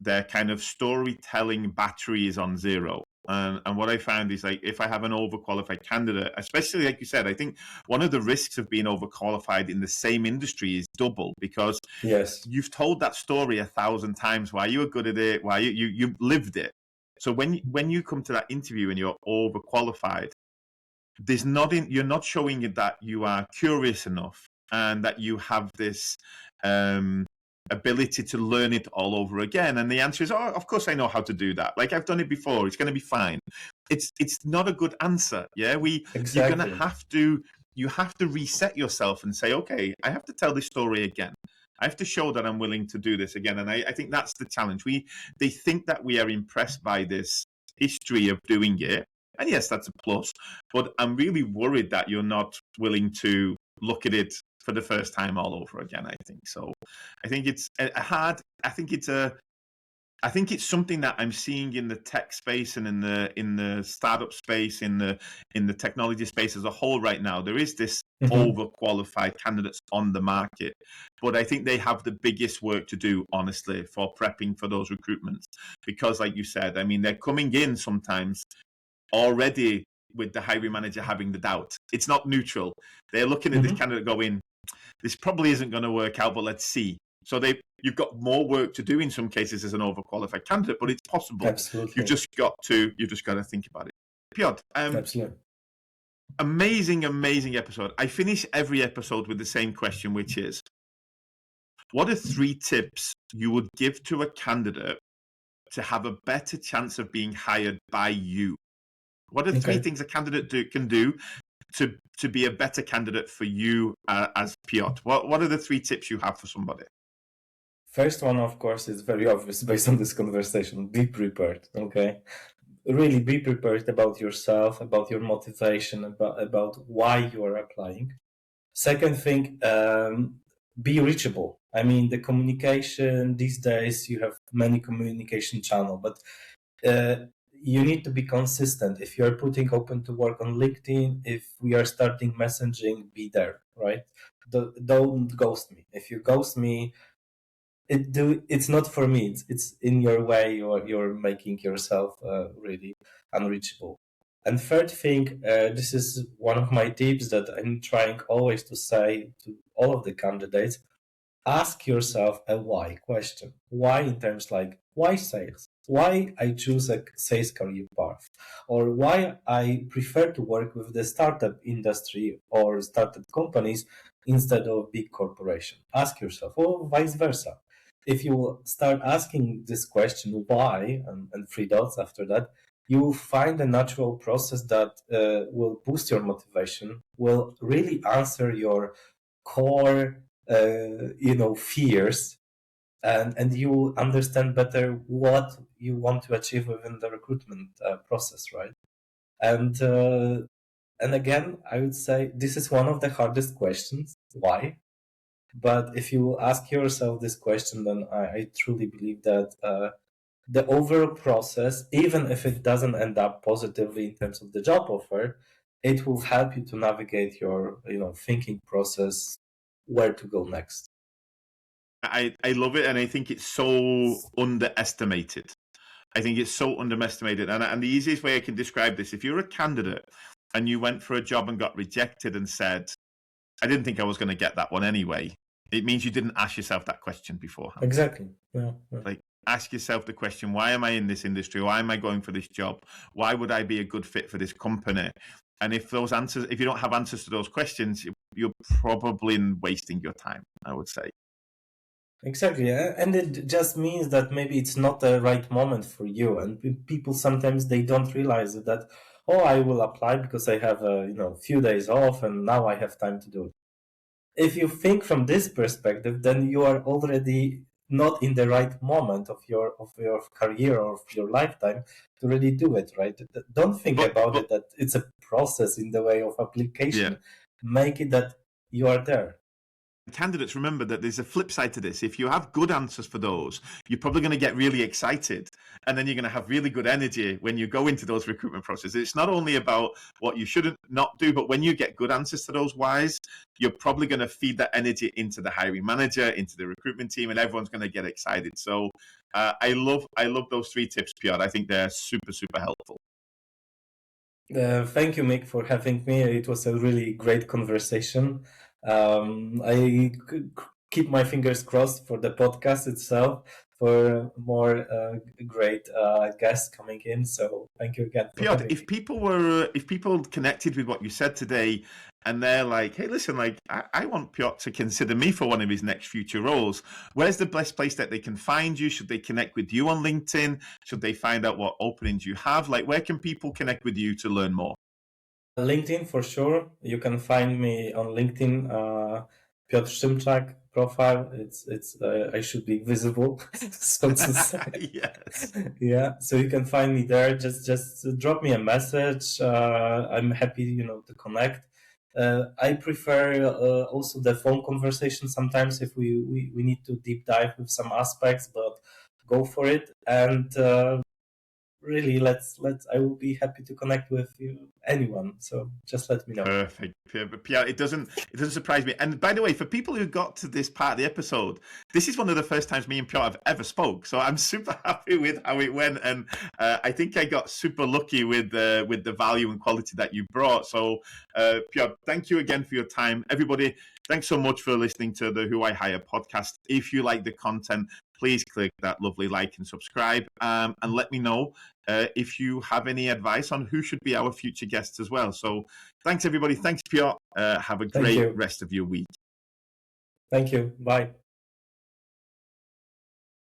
their kind of storytelling battery is on zero. And what I found is, like, if I have an overqualified candidate, especially like you said, I think one of the risks of being overqualified in the same industry is double, because
Yes.
you've told that story 1,000 times why you were good at it, why you lived it. So when you come to that interview and you're overqualified, you're not showing it that you are curious enough and that you have this ability to learn it all over again. And the answer is, oh, of course I know how to do that. Like, I've done it before. It's going to be fine. It's not a good answer. Yeah, you're going to you have to reset yourself and say, okay, I have to tell this story again. I have to show that I'm willing to do this again. And I think that's the challenge. They think that we are impressed by this history of doing it. And yes, that's a plus. But I'm really worried that you're not willing to look at it for the first time all over again, I think. So I think it's hard. I think it's something that I'm seeing in the tech space and in the startup space, in the technology space as a whole right now. There is this overqualified candidates on the market, but I think they have the biggest work to do, honestly, for prepping for those recruitments. Because, like you said, I mean, they're coming in sometimes already with the hiring manager having the doubt. It's not neutral. They're looking at this candidate going, this probably isn't going to work out, but let's see. So you've got more work to do in some cases as an overqualified candidate, but it's possible.
Absolutely.
You've just got to think about it. Piotr,
Absolutely.
Amazing episode. I finish every episode with the same question, which is, what are 3 tips you would give to a candidate to have a better chance of being hired by you? What are 3 things a candidate can do to be a better candidate for you as Piotr? What are the 3 tips you have for somebody?
First one, of course, is very obvious based on this conversation. Be prepared, okay? Really be prepared about yourself, about your motivation, about why you are applying. Second thing, be reachable. I mean, the communication these days, you have many communication channels, but you need to be consistent. If you're putting open to work on LinkedIn, if we are starting messaging, be there, right? Don't ghost me. If you ghost me, it's not for me. It's in your way. You're making yourself really unreachable. And third thing, this is one of my tips that I'm trying always to say to all of the candidates: ask yourself a why question. Why in terms like, why sales? Why I choose a sales career path? Or why I prefer to work with the startup industry or startup companies instead of big corporation? Ask yourself, or vice versa. If you start asking this question, why, and 3 dots after that, you will find a natural process that will boost your motivation, will really answer your core fears, and you will understand better what you want to achieve within the recruitment process, right? And again, I would say this is one of the hardest questions, why? But if you ask yourself this question, then I truly believe that the overall process, even if it doesn't end up positively in terms of the job offer, it will help you to navigate your thinking process, where to go next.
I love it, and I think it's so underestimated. I think it's so underestimated. And the easiest way I can describe this, if you're a candidate and you went for a job and got rejected and said, I didn't think I was going to get that one anyway, it means you didn't ask yourself that question beforehand.
Exactly. Yeah.
Like, ask yourself the question, why am I in this industry? Why am I going for this job? Why would I be a good fit for this company? And if you don't have answers to those questions, you're probably wasting your time, I would say.
Exactly. And it just means that maybe it's not the right moment for you. And people sometimes they don't realize that, oh, I will apply because I have a few days off and now I have time to do it. If you think from this perspective, then you are already not in the right moment of your career or of your lifetime to really do it, right? Don't think about it that it's a process in the way of application.
Yeah.
Make it that you are there.
Candidates, remember that there's a flip side to this. If you have good answers for those, you're probably going to get really excited, and then you're going to have really good energy when you go into those recruitment processes. It's not only about what you shouldn't not do, but when you get good answers to those whys, you're probably going to feed that energy into the hiring manager, into the recruitment team, and everyone's going to get excited. So I love those 3 tips, Piotr. I think they're super, super helpful.
Thank you, Mick, for having me. It was a really great conversation. I keep my fingers crossed for the podcast itself, for more great guests coming in. So thank you again.
Piotr, if people connected with what you said today, and they're like, hey, listen, like I want Piotr to consider me for one of his next future roles, where's the best place that they can find you? Should they connect with you on LinkedIn? Should they find out what openings you have? Like, where can people connect with you to learn more?
LinkedIn, for sure. You can find me on LinkedIn, Piotr Szymczak profile. It's I should be visible, so to say.
Yes.
Yeah. So you can find me there. Just drop me a message. I'm happy, to connect. I prefer also the phone conversation sometimes if we need to deep dive with some aspects, but go for it. And really, I will be happy to connect with anyone. So just let me know.
Perfect. Piotr, it doesn't surprise me. And by the way, for people who got to this part of the episode, this is one of the first times me and Piotr have ever spoke. So I'm super happy with how it went, and I think I got super lucky with the value and quality that you brought. So Piotr, thank you again for your time. Everybody, thanks so much for listening to the Who I Hire podcast. If you like the content, please click that lovely like and subscribe, and let me know if you have any advice on who should be our future guests as well. So thanks, everybody. Thanks, Piotr. Have a great rest of your week.
Thank you. Bye.